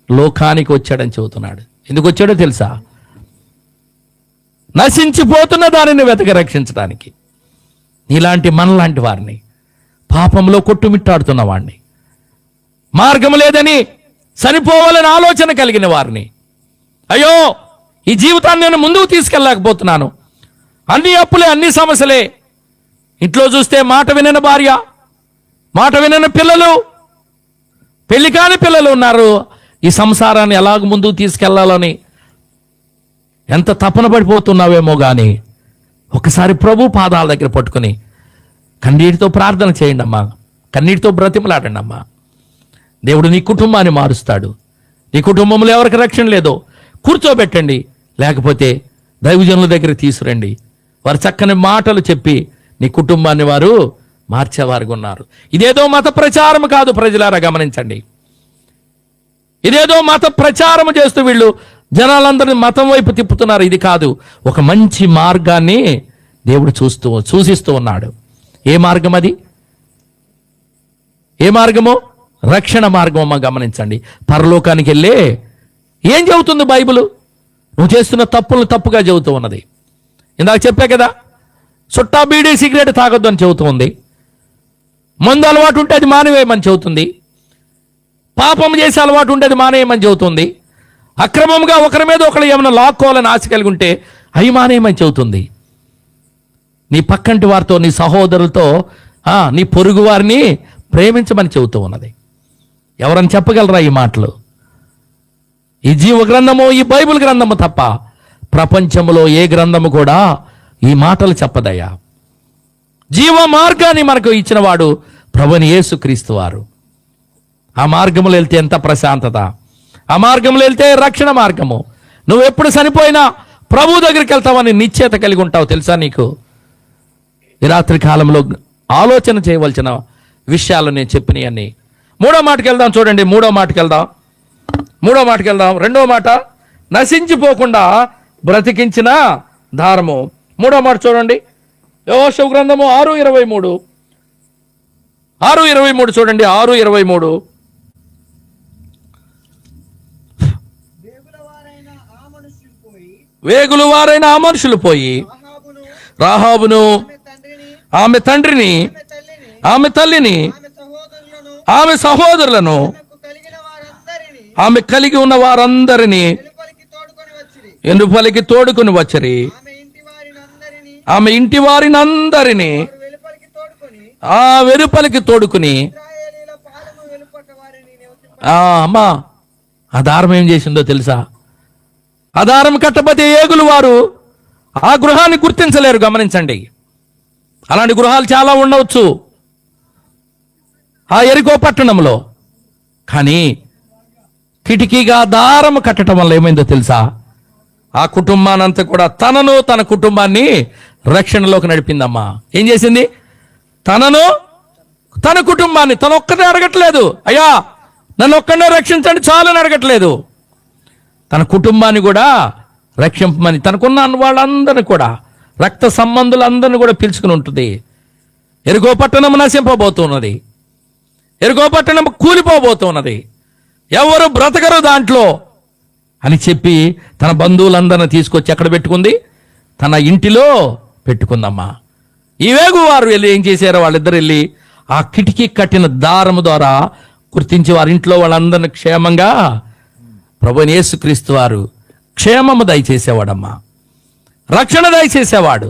A: లోకానికి వచ్చాడని చెబుతున్నాడు. ఎందుకు వచ్చాడో తెలుసా? నశించిపోతున్న దానిని వెతకి రక్షించడానికి. నీలాంటి మనలాంటి వారిని, పాపంలో కొట్టుమిట్టాడుతున్న వాడిని, మార్గం లేదని చనిపోవాలని ఆలోచన కలిగిన వారిని, అయ్యో ఈ జీవితాన్ని నేను ముందుకు తీసుకెళ్ళలేకపోతున్నాను, అన్ని అప్పులే, అన్ని సమస్యలే, ఇంట్లో చూస్తే మాట వినని భార్య, మాట వినని పిల్లలు, పెళ్లి కాని పిల్లలు ఉన్నారు. ఈ సంసారాన్ని ఎలాగ ముందుకు తీసుకెళ్లాలని ఎంత తపన పడిపోతున్నావేమో. కానీ ఒకసారి ప్రభు పాదాల దగ్గర పట్టుకుని కన్నీటితో ప్రార్థన చేయండి అమ్మా. కన్నీటితో బ్రతిమలాడండి అమ్మా. దేవుడు నీ కుటుంబాన్ని మారుస్తాడు. నీ కుటుంబంలో ఎవరికి రక్షణ లేదో కూర్చోబెట్టండి, లేకపోతే దైవజనుల దగ్గర తీసుకురండి. వారు చక్కని మాటలు చెప్పి నీ కుటుంబాన్ని వారు మార్చేవారుగా ఉన్నారు. ఇదేదో మత ప్రచారం కాదు ప్రజలారా, గమనించండి. ఇదేదో మత ప్రచారం చేస్తూ వీళ్ళు జనాలందరినీ మతం వైపు తిప్పుతున్నారు. ఇది కాదు, ఒక మంచి మార్గాన్ని దేవుడు సూచిస్తూ ఉన్నాడు. ఏ మార్గం అది? ఏ మార్గమో? రక్షణ మార్గం అమ్మ. గమనించండి, పరలోకానికి వెళ్ళే ఏం చెబుతుంది బైబిల్? నువ్వు చేస్తున్న తప్పులను తప్పుగా చెబుతూ ఉన్నది. ఇందాక చెప్పా కదా, చుట్టా బీడీ సిగరెట్ తాగొద్దు అని చెబుతూ ఉంది. మందు అలవాటు ఉంటే అది మానేవేయమని చెబుతుంది. పాపం చేసే అలవాటు ఉంటే అది మానేయమని చెబుతుంది. అక్రమంగా ఒకరి మీద ఒకరు ఏమైనా లాక్కోవాలని ఆశ కలిగి ఉంటే అవి మానేయమని చెబుతుంది. నీ పక్కంటి వారితో, నీ సహోదరులతో, నీ పొరుగు వారిని ప్రేమించమని చెబుతూ ఉన్నది. ఎవరని చెప్పగలరా ఈ మాటలు? ఈ జీవ గ్రంథము, ఈ బైబిల్ గ్రంథము తప్ప ప్రపంచంలో ఏ గ్రంథము కూడా ఈ మాటలు చెప్పదయ్యా. జీవ మార్గాన్ని మనకు ఇచ్చిన వాడు ప్రభువైన యేసుక్రీస్తు వారు. ఆ మార్గంలో వెళ్తే ఎంత ప్రశాంతత, ఆ మార్గంలో వెళ్తే రక్షణ మార్గము. నువ్వు ఎప్పుడు చనిపోయినా ప్రభు దగ్గరికి వెళ్తావని నిశ్చయత కలిగి ఉంటావు. తెలుసా నీకు? ఈ రాత్రి కాలంలో ఆలోచన చేయవలసిన విషయాలు నేను చెప్పినవన్నీ. మూడో మాటకి వెళ్దాం చూడండి. మూడో మాటకి వెళ్దాం. రెండో మాట, నశించిపోకుండా బ్రతికించిన దారము. మూడో మాట చూడండి, యెహోషువ గ్రంథము 6:23. 6:23 చూడండి. 6:23. వేగుల వారైన ఆ మనుషులు పోయి రాహాబును, ఆమె తండ్రిని, ఆమె తల్లిని, ఆమె సహోదరులను, ఆమె కలిగి ఉన్న వారందరినీ వెలుపలికి తోడుకొని వచ్చిరి. ఆమె ఇంటి వారిని అందరినీ వెలుపలికి తోడుకుని. అమ్మా, ఆ దారం ఏం చేసిందో తెలుసా? ఆ దారం కట్టబోతే ఏగులు వారు ఆ గృహాన్ని గుర్తించలేరు. గమనించండి, అలాంటి గృహాలు చాలా ఉండవచ్చు ఆ యెరికో పట్టణంలో. కానీ కిటికీగా దారం కట్టడం వల్ల ఏమైందో తెలుసా? ఆ కుటుంబానంతా కూడా తనను, తన కుటుంబాన్ని రక్షణలోకి నడిపిందమ్మా. ఏం చేసింది? తనను, తన కుటుంబాన్ని. తను ఒక్కటే అడగట్లేదు, అయ్యా నన్ను ఒక్కడే రక్షించండి చాలని అడగట్లేదు. తన కుటుంబాన్ని కూడా రక్షింపమని, తనకున్న వాళ్ళందరినీ కూడా, రక్త సంబంధులందరినీ కూడా పిలుచుకుని ఉంటుంది. యెరికో పట్టణం నశింపబోతున్నది. యెరికో పట్టణం కూలిపోబోతున్నది. ఎవరు బ్రతకరు దాంట్లో అని చెప్పి తన బంధువులందరినీ తీసుకొచ్చి ఎక్కడ పెట్టుకుంది? తన ఇంటిలో పెట్టుకుందమ్మా. ఈ వేగు వారు వెళ్ళి ఏం చేశారో, వాళ్ళిద్దరు వెళ్ళి ఆ కిటికీ కట్టిన దారము ద్వారా గుర్తించి వారి ఇంట్లో వాళ్ళందరినీ క్షేమంగా ప్రభువైన యేసుక్రీస్తు వారు క్షేమము దయచేసేవాడమ్మా, రక్షణ దయచేసేవాడు,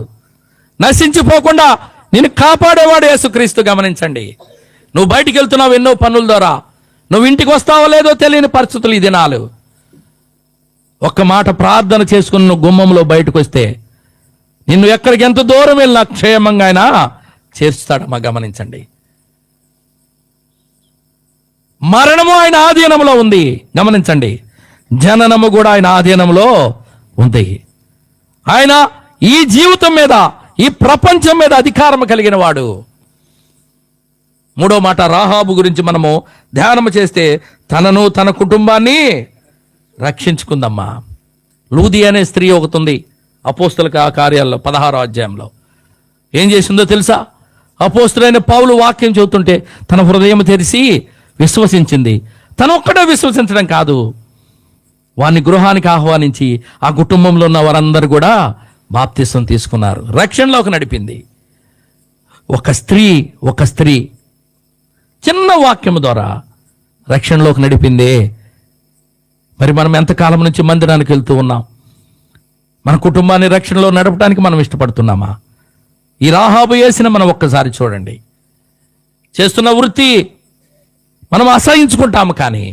A: నశించిపోకుండా నిన్ను కాపాడేవాడు యేసుక్రీస్తు. గమనించండి, నువ్వు బయటికి వెళ్తున్నావు ఎన్నో పనుల ద్వారా, నువ్వు ఇంటికి వస్తావో లేదో తెలియని పరిస్థితులు ఈ దినాలు. ఒక్క మాట ప్రార్థన చేసుకుని నువ్వు గుమ్మంలో బయటకు వస్తే నిన్ను ఎక్కడికి ఎంత దూరం వెళ్ళినా క్షేమంగా ఆయన చేస్తాడమ్మా. గమనించండి, మరణము ఆయన ఆధీనంలో ఉంది. గమనించండి, జననము కూడా ఆయన ఆధీనంలో ఉంది. ఆయన ఈ జీవితం మీద, ఈ ప్రపంచం మీద అధికారం కలిగిన వాడు. మూడో మాట, రాహాబు గురించి మనము ధ్యానం చేస్తే తనను, తన కుటుంబాన్ని రక్షించుకుందమ్మా. లూది అనే స్త్రీ ఒకటి ఉంది అపోస్తల కార్యాల్లో 16వ అధ్యాయంలో. ఏం చేసిందో తెలుసా? అపోస్తలుడైన పౌలు వాక్యం చెబుతుంటే తన హృదయం తెరిచి విశ్వసించింది. తను ఒక్కడే విశ్వసించడం కాదు, వారిని గృహానికి ఆహ్వానించి ఆ కుటుంబంలో ఉన్న వారందరూ కూడా బాప్తిసం తీసుకున్నారు, రక్షణలోకి నడిపింది. ఒక స్త్రీ చిన్న వాక్యం ద్వారా రక్షణలోకి నడిపిందే. మరి మనం ఎంతకాలం నుంచి మందిరానికి వెళ్తూ ఉన్నాం? మన కుటుంబాన్ని రక్షణలో నడపడానికి మనం ఇష్టపడుతున్నామా? ఈ రాహాబు చేసిన మనం ఒక్కసారి చూడండి. చేస్తున్న వృత్తి మనం అసహించుకుంటాము, కానీ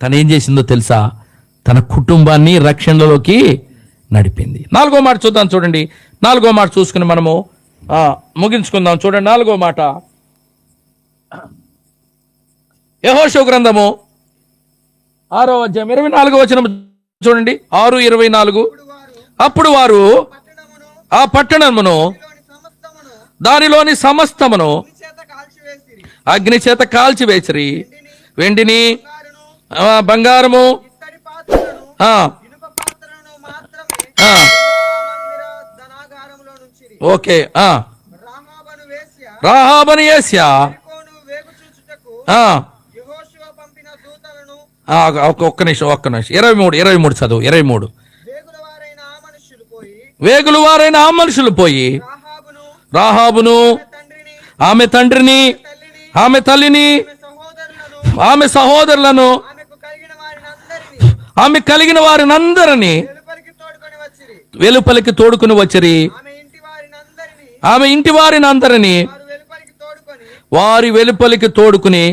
A: తను ఏం చేసిందో తెలుసా? తన కుటుంబాన్ని రక్షణలోకి నడిపింది. 4వ మాట చూద్దాం చూడండి. 4వ మాట చూసుకుని మనము ముగించుకుందాం చూడండి. 4వ మాట, యెహోషువ గ్రంథము 6వ అధ్యాయం 24వ వచనం చూడండి. 6:24. అప్పుడు వారు ఆ పట్టణమును దానిలోని సమస్తమును అగ్ని చేత కాల్చివేసిరి. వెండిని, బంగారము, ఓకే, రాహాబను యేస్యా ఒక్క నిమిషం 23 చదువు. 23. వేగులు వారైన ఆ మనుషులు పోయి రాహాబును, ఆమె తండ్రిని, ఆమె తల్లిని, ఆమె సహోదరులను, ఆమె కలిగిన వారినందరినీ వెలుపలికి తోడుకుని వచ్చిరి. ఆమె ఇంటి వారిని అందరినీ వారి వెలుపలికి తోడుకుని.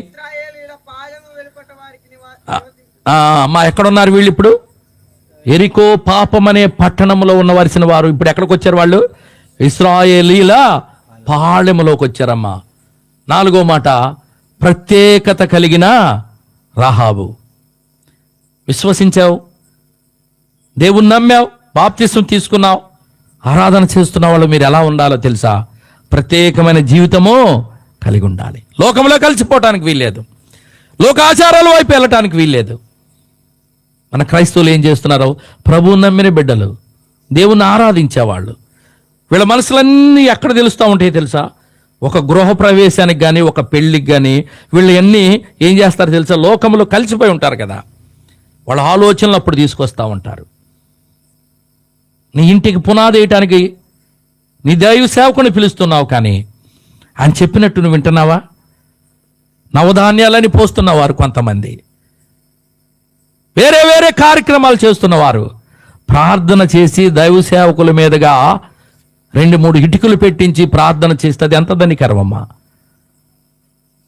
A: మా ఎక్కడున్నారు వీళ్ళు? ఇప్పుడు ఎరికో పాపం అనే పట్టణంలో ఉన్నవలసిన వారు ఇప్పుడు ఎక్కడికి వచ్చారు? వాళ్ళు ఇశ్రాయేలీల పాళెములోకి వచ్చారమ్మా. 4వ మాట, ప్రత్యేకత కలిగిన రాహాబు. విశ్వసించావు, దేవుని నమ్మావు, బాప్తిసం తీసుకున్నావు, ఆరాధన చేస్తున్న వాళ్ళు మీరు ఎలా ఉండాలో తెలుసా? ప్రత్యేకమైన జీవితము కలిగి ఉండాలి. లోకంలో కలిసిపోవటానికి వీల్లేదు, లోక ఆచారాల వైపు వెళ్ళటానికి వీల్లేదు. మన క్రైస్తవులు ఏం చేస్తున్నారు? ప్రభువు నమ్మిన బిడ్డలు, దేవుణ్ణి ఆరాధించేవాళ్ళు, వీళ్ళ మనసులన్నీ ఎక్కడ తెలుస్తూ ఉంటాయి తెలుసా? ఒక గృహ ప్రవేశానికి కానీ, ఒక పెళ్లికి కానీ వీళ్ళు అన్నీ ఏం చేస్తారు తెలుసా? లోకంలో కలిసిపోయి ఉంటారు కదా, వాళ్ళ ఆలోచనలు అప్పుడు తీసుకొస్తూ ఉంటారు. నీ ఇంటికి పునాది వేయటానికి నీ దైవ సేవకుని పిలుస్తున్నావు, కానీ ఆయన చెప్పినట్టు నువ్వు వింటున్నావా? నవధాన్యాలని పోస్తున్నవారు కొంతమంది, వేరే వేరే కార్యక్రమాలు చేస్తున్నవారు, ప్రార్థన చేసి దైవ సేవకుల మీదుగా 2-3 ఇటుకలు పెట్టించి ప్రార్థన చేస్తే అది ఎంత ధనికరమమ్మా.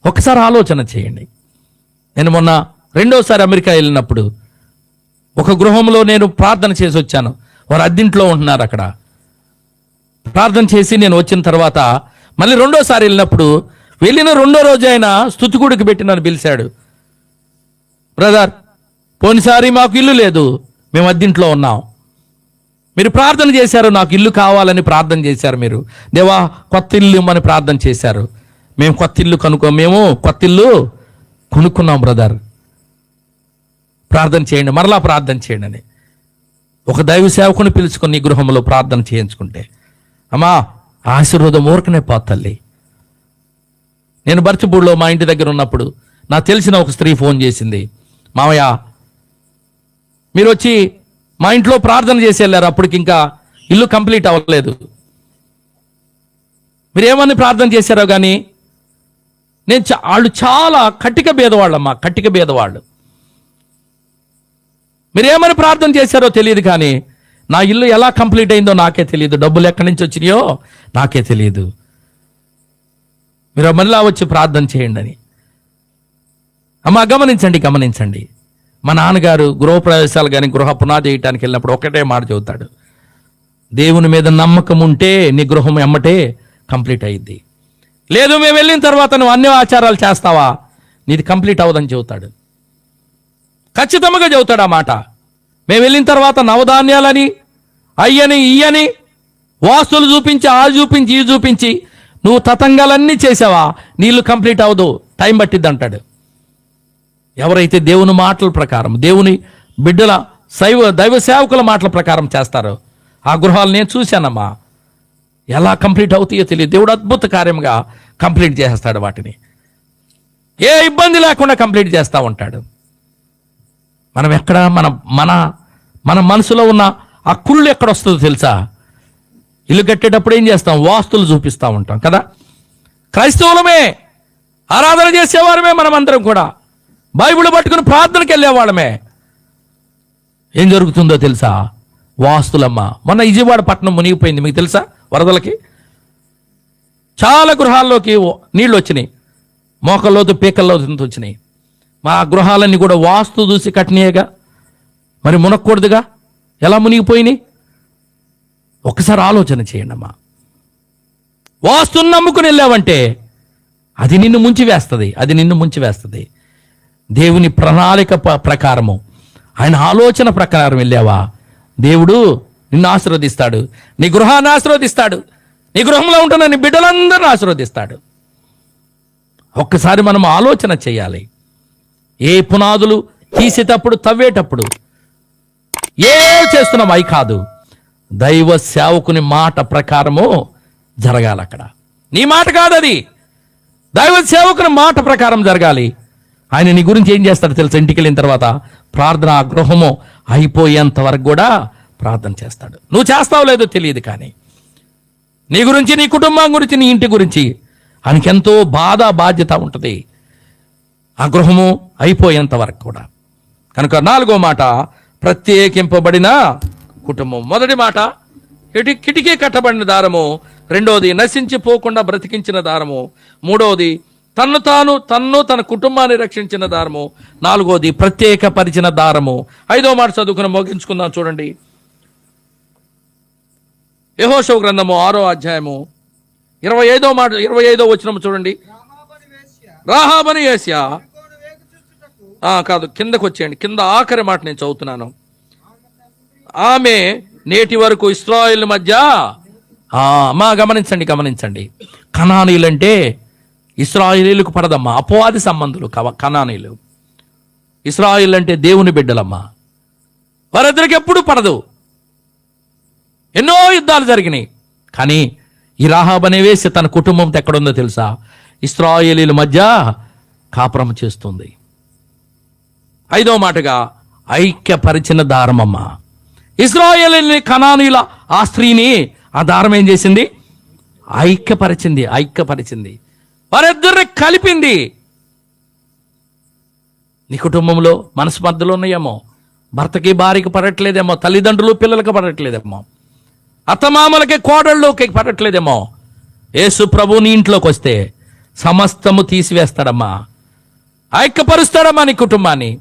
A: ఒకసారి ఆలోచన చేయండి. నేను మొన్న 2వసారి అమెరికా వెళ్ళినప్పుడు ఒక గృహంలో నేను ప్రార్థన చేసి వచ్చాను. వారు అద్దింట్లో ఉంటున్నారు. అక్కడ ప్రార్థన చేసి నేను వచ్చిన తర్వాత మళ్ళీ 2వసారి వెళ్ళినప్పుడు, వెళ్ళిన 2వ రోజు ఆయన స్తుతిగుడికి పెట్టి నన్ను పిలిచాడు. బ్రదర్, పోయినసారి మాకు ఇల్లు లేదు, మేము అద్దింట్లో ఉన్నాం, మీరు ప్రార్థన చేశారు, నాకు ఇల్లు కావాలని ప్రార్థన చేశారు, మీరు దేవా కొత్త ఇల్లు అని ప్రార్థన చేశారు, మేము కొత్త ఇల్లు కొనుక్కున్నాం బ్రదర్, ప్రార్థన చేయండి, మరలా ప్రార్థన చేయండి అని ఒక దైవ సేవకుని పిలుచుకొని నీ గృహంలో ప్రార్థన చేయించుకుంటే, అమ్మా ఆశీర్వాదం ఊరకనే పోతల్లి. నేను బర్చిపూడిలో మా ఇంటి దగ్గర ఉన్నప్పుడు నాకు తెలిసిన ఒక స్త్రీ ఫోన్ చేసింది, మామయ్య మీరు వచ్చి మా ఇంట్లో ప్రార్థన చేసి వెళ్ళారు, అప్పటికి ఇంకా ఇల్లు కంప్లీట్ అవ్వలేదు, మీరు ఏమని ప్రార్థన చేశారో కానీ వాళ్ళు చాలా కట్టిక భేదవాళ్ళమ్మా, కట్టిక భేదవాళ్ళు. మీరేమని ప్రార్థన చేశారో తెలియదు, కానీ నా ఇల్లు ఎలా కంప్లీట్ అయిందో నాకే తెలియదు, డబ్బులు ఎక్కడి నుంచి వచ్చినాయో నాకే తెలియదు, మీరు మళ్ళా వచ్చి ప్రార్థన చేయండి అని. అమ్మా గమనించండి, మా నాన్నగారు గృహప్రవేశాలు కానీ గృహ పునాది వేయటానికి వెళ్ళినప్పుడు ఒకటే మాట చెబుతాడు, దేవుని మీద నమ్మకం ఉంటే నీ గృహం ఎమ్మటే కంప్లీట్ అయ్యిద్ది, లేదు మేము వెళ్ళిన తర్వాత నువ్వు అన్ని ఆచారాలు చేస్తావా నీది కంప్లీట్ అవ్వదని చెబుతాడు. ఖచ్చితంగా చెబుతాడు ఆ మాట. మేము వెళ్ళిన తర్వాత నవధాన్యాలని అయ్యని ఇయ్యని వాస్తులు చూపించి ఆ చూపించి ఈ చూపించి నువ్వు తతంగాలన్నీ చేసావా నీళ్ళు కంప్లీట్ అవ్వదు, టైం పట్టిద్ది అంటాడు. ఎవరైతే దేవుని మాటల ప్రకారం, దేవుని బిడ్డల దైవ సేవకుల మాటల ప్రకారం చేస్తారో ఆ గృహాలు నేను చూశానమ్మా, ఎలా కంప్లీట్ అవుతాయో తెలియదు. దేవుడు అద్భుత కార్యంగా కంప్లీట్ చేస్తాడు వాటిని, ఏ ఇబ్బంది లేకుండా కంప్లీట్ చేస్తూ ఉంటాడు. మనం ఎక్కడ మన మనసులో ఉన్న ఆ కుళ్ళు ఎక్కడ వస్తుందో తెలుసా? ఇల్లు కట్టేటప్పుడు ఏం చేస్తాం? వాస్తులు చూపిస్తూ ఉంటాం కదా. క్రైస్తవులమే, ఆరాధన చేసేవారమే మనమందరం కూడా, బైబిల్ పట్టుకుని ప్రార్థనకి వెళ్ళేవాళ్ళమే. ఏం జరుగుతుందో తెలుసా? వాస్తులమ్మ. మొన్న విజయవాడ పట్టణం మునిగిపోయింది, మీకు తెలుసా? వరదలకి చాలా గృహాల్లోకి నీళ్ళు వచ్చినాయి, మోకల్లోతు పీకల్లోతు వచ్చినాయి. మా గృహాలన్నీ కూడా వాస్తు చూసి కట్టినాయేగా, మరి మునక్కూడదుగా, ఎలా మునిగిపోయినాయి? ఒక్కసారి ఆలోచన చేయండి అమ్మా. వాస్తుని నమ్ముకుని వెళ్ళావంటే అది నిన్ను ముంచివేస్తుంది. దేవుని ప్రణాళిక ప్రకారము, ఆయన ఆలోచన ప్రకారం వెళ్ళావా, దేవుడు నిన్ను ఆశీర్వదిస్తాడు, నీ గృహాన్ని ఆశీర్వదిస్తాడు, నీ గృహంలో ఉంటున్న నీ బిడ్డలందరినీ ఆశీర్వదిస్తాడు. ఒక్కసారి మనం ఆలోచన చేయాలి. ఏ పునాదులు తీసేటప్పుడు, తవ్వేటప్పుడు ఏ చేస్తున్నాం అయి కాదు, దైవ సేవకుని మాట ప్రకారము జరగాలి. అక్కడ నీ మాట కాదు, అది దైవ సేవకుని మాట ప్రకారం జరగాలి. ఆయన నీ గురించి ఏం చేస్తాడు తెలుసా? ఇంటికి వెళ్ళిన తర్వాత ప్రార్థన, ఆ గృహము అయిపోయేంత వరకు కూడా ప్రార్థన చేస్తాడు. నువ్వు చేస్తావు లేదో తెలియదు, కానీ నీ గురించి, నీ కుటుంబం గురించి, నీ ఇంటి గురించి ఆయనకి ఎంతో బాధ్యత ఉంటుంది, ఆ గృహము అయిపోయేంత వరకు కూడా. కనుక 4వ మాట, ప్రత్యేకింపబడిన కుటుంబం. మొదటి మాట కిటికీ కట్టబడిన దారము, 2వది నశించిపోకుండా బ్రతికించిన దారము, 3వది తన్ను తన కుటుంబాన్ని రక్షించిన దారము, 4వది ప్రత్యేకపరిచిన దారము. 5వ మాట చదువుకుని ముగించుకుందాం. చూడండి, యెహోషువ గ్రంథము 6వ అధ్యాయము 25వ వచనం చూడండి. రాహాబని వేశ్య కాదు, కిందకు వచ్చేయండి, కింద ఆఖరి మాట నేను చదువుతున్నాను. ఆమె నేటి వరకు ఇశ్రాయేలు మధ్య గమనించండి, కనానీయులంటే ఇశ్రాయేలీలకు పడదమ్మా, అపవాది సంబంధులు కనానీయులు. ఇశ్రాయేలు అంటే దేవుని బిడ్డలమ్మా, వారిద్దరికి ఎప్పుడు పడదు. ఎన్నో యుద్ధాలు జరిగినాయి, కానీ ఈ రాహాబు అనే వేసి తన కుటుంబంతో ఎక్కడుందో తెలుసా? ఇశ్రాయేలీల మధ్య కాపురం చేస్తుంది. 5వ మాటగా ఐక్యపరిచిన దారమమ్మ. ఇశ్రాయేలీని, కనానీయుల ఆ స్త్రీని ఆ దారం ఏం చేసింది? ఐక్యపరిచింది, వారిద్దరిని కలిపింది. నీ కుటుంబంలో మనస్పర్ధలు ఉన్నాయేమో, భర్తకి భార్యకి పడట్లేదేమో, తల్లిదండ్రులు పిల్లలకి పడట్లేదేమో, అత్తమామలకి కోడళ్ళకి పడట్లేదేమో. యేసు ప్రభు నీ ఇంట్లోకి వస్తే సమస్తము తీసివేస్తాడమ్మా, ఐక్యపరుస్తాడమ్మా నీ కుటుంబాన్ని.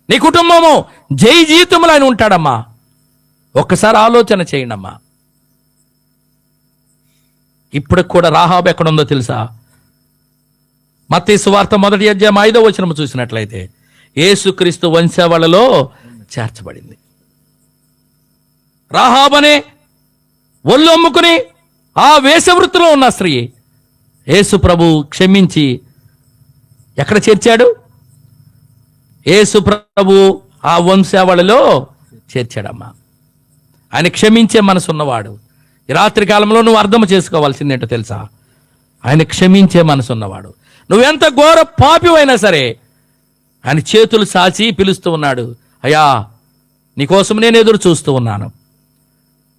A: నీ కుటుంబము జై జీవితంలో ఆయన ఉంటాడమ్మా. ఒక్కసారి ఆలోచన చేయండి అమ్మా. ఇప్పుడు కూడా రాహాబు ఎక్కడుందో తెలుసా? మత్తయి సువార్త 1వ అధ్యాయం 5వ వచనం చూసినట్లయితే యేసుక్రీస్తు వంశావళిలో చేర్చబడింది. రాహాబనే ఒళ్ళు అమ్ముకుని ఆ వేషవృత్తిలో ఉన్న స్త్రీ యేసు ప్రభు క్షమించి ఎక్కడ చేర్చాడు? యేసు ప్రభు ఆ వంశావళిలో చేర్చాడమ్మా. ఆయన క్షమించే మనసు ఉన్నవాడు. ఈ రాత్రి కాలంలో నువ్వు అర్థం చేసుకోవాల్సిందేంటో తెలుసా? ఆయన క్షమించే మనసు ఉన్నవాడు. నువ్వెంత ఘోర పాపివైనా సరే ఆయన చేతులు సాచి పిలుస్తూ ఉన్నాడు. అయ్యా, నీకోసం నేను ఎదురు చూస్తూ ఉన్నాను,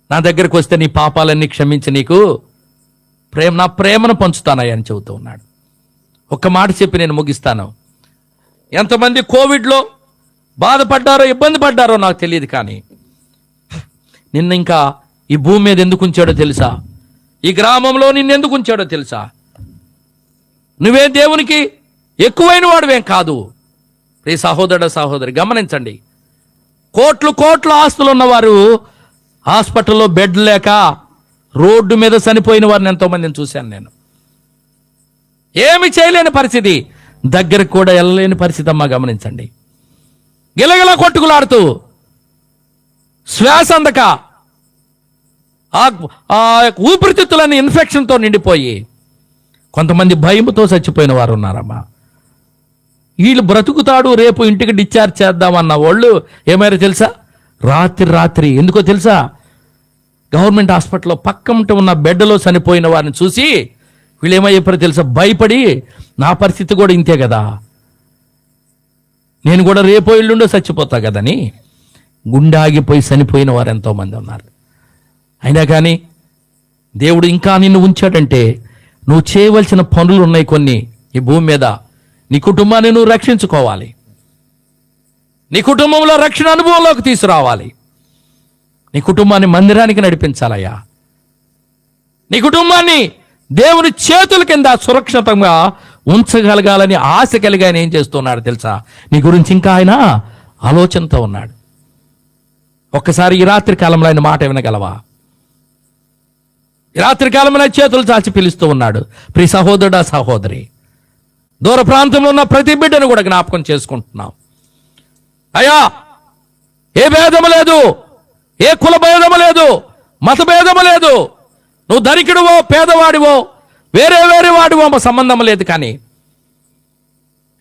A: నా దగ్గరకు వస్తే నీ పాపాలన్నీ క్షమించి నీకు నా ప్రేమను పంచుతానయ్యా అని చెబుతూ ఉన్నాడు. ఒక్క మాట చెప్పి నేను ముగిస్తాను. ఎంతమంది కోవిడ్లో బాధపడ్డారో, ఇబ్బంది పడ్డారో నాకు తెలియదు, కానీ నిన్న ఇంకా ఈ భూమి మీద ఎందుకు ఉంచాడో తెలుసా? ఈ గ్రామంలో నిన్నెందుకు ఉంచాడో తెలుసా? నువ్వే దేవునికి ఎక్కువైన వాడువేం కాదు. ఈ సహోదరి గమనించండి, కోట్లు ఆస్తులు ఉన్నవారు హాస్పిటల్లో బెడ్ లేక రోడ్డు మీద చనిపోయిన వారిని ఎంతో మందిని చూశాను నేను. ఏమి చేయలేని పరిస్థితి, దగ్గరకు కూడా వెళ్ళలేని పరిస్థితి అమ్మా. గమనించండి, గిలగిలా కొట్టుకులాడుతూ శ్వాస అందక ఆ ఊపిరితిత్తులని ఇన్ఫెక్షన్తో నిండిపోయి కొంతమంది భయముతో చచ్చిపోయిన వారు ఉన్నారమ్మా. వీళ్ళు బ్రతుకుతాడు, రేపు ఇంటికి డిశ్చార్జ్ చేద్దామన్న వాళ్ళు ఏమైనా తెలుసా? రాత్రి ఎందుకో తెలుసా? గవర్నమెంట్ హాస్పిటల్లో పక్కన ఉన్న బెడ్లో చనిపోయిన వారిని చూసి వీళ్ళు ఏమయ్యారో తెలుసా? భయపడి నా పరిస్థితి కూడా ఇంతే కదా, నేను కూడా రేపో ఇల్లుండో చచ్చిపోతా కదని గుండె ఆగిపోయి చనిపోయిన వారు ఎంతోమంది ఉన్నారు. అయినా కానీ దేవుడు ఇంకా నిన్ను ఉంచాడంటే నువ్వు చేయవలసిన పనులు ఉన్నాయి కొన్ని ఈ భూమి మీద. నీ కుటుంబాన్ని నువ్వు రక్షించుకోవాలి, నీ కుటుంబంలో రక్షణ అనుభవంలోకి తీసుకురావాలి, నీ కుటుంబాన్ని మందిరానికి నడిపించాలయ్యా. నీ కుటుంబాన్ని దేవుని చేతుల కింద సురక్షితంగా ఉంచగలగాలని ఆశ కలిగి ఆయన ఏం చేస్తున్నాడు తెలుసా? నీ గురించి ఇంకా ఆయన ఆలోచనతో ఉన్నాడు. ఒక్కసారి ఈ రాత్రి కాలంలో ఆయన మాట వినగలవా? ఈ రాత్రి కాలంలో చేతులు చాచి పిలుస్తూ ఉన్నాడు. ప్రియ సహోదరుడా, సహోదరి, దూర ప్రాంతంలో ఉన్న ప్రతి బిడ్డను కూడా జ్ఞాపకం చేసుకుంటున్నాం. అయ్యా, ఏ భేదము లేదు, ఏ కుల భేదము లేదు, మత భేదము లేదు. నువ్వు ధనికుడివో పేదవాడివో వేరే వేరే వాడివో సంబంధం లేదు. కానీ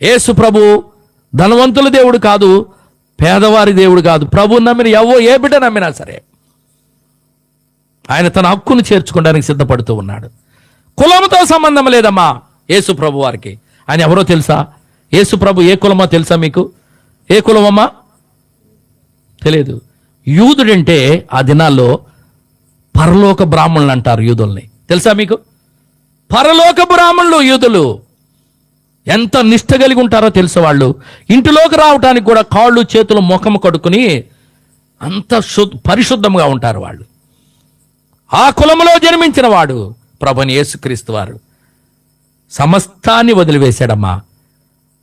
A: యేసు ప్రభు ధనవంతుల దేవుడు కాదు, పేదవారి దేవుడు కాదు. ప్రభు నమ్మిన ఏ బిడ్డ నమ్మినా సరే ఆయన తన హక్కును చేర్చుకోవడానికి సిద్ధపడుతూ ఉన్నాడు. కులంతో సంబంధం లేదమ్మా యేసు ప్రభు వారికి. ఆయన ఎవరో తెలుసా? యేసు ప్రభు ఏ కులమో తెలుసా మీకు? ఏ కులమమ్మా? తెలియదు. యూదుడంటే ఆ దినాల్లో పరలోక బ్రాహ్మణులు అంటారు యూదుల్ని. తెలుసా మీకు? పరలోక బ్రాహ్మణులు యూదులు ఎంత నిష్ఠ కలిగి ఉంటారో తెలుసు. వాళ్ళు ఇంటిలోకి రావటానికి కూడా కాళ్ళు చేతులు ముఖము కడుక్కుని అంత పరిశుద్ధంగా ఉంటారు వాళ్ళు. ఆ కులంలో జన్మించిన వాడు ప్రభుని యేసుక్రీస్తు వారు సమస్తాన్ని వదిలివేశాడమ్మా,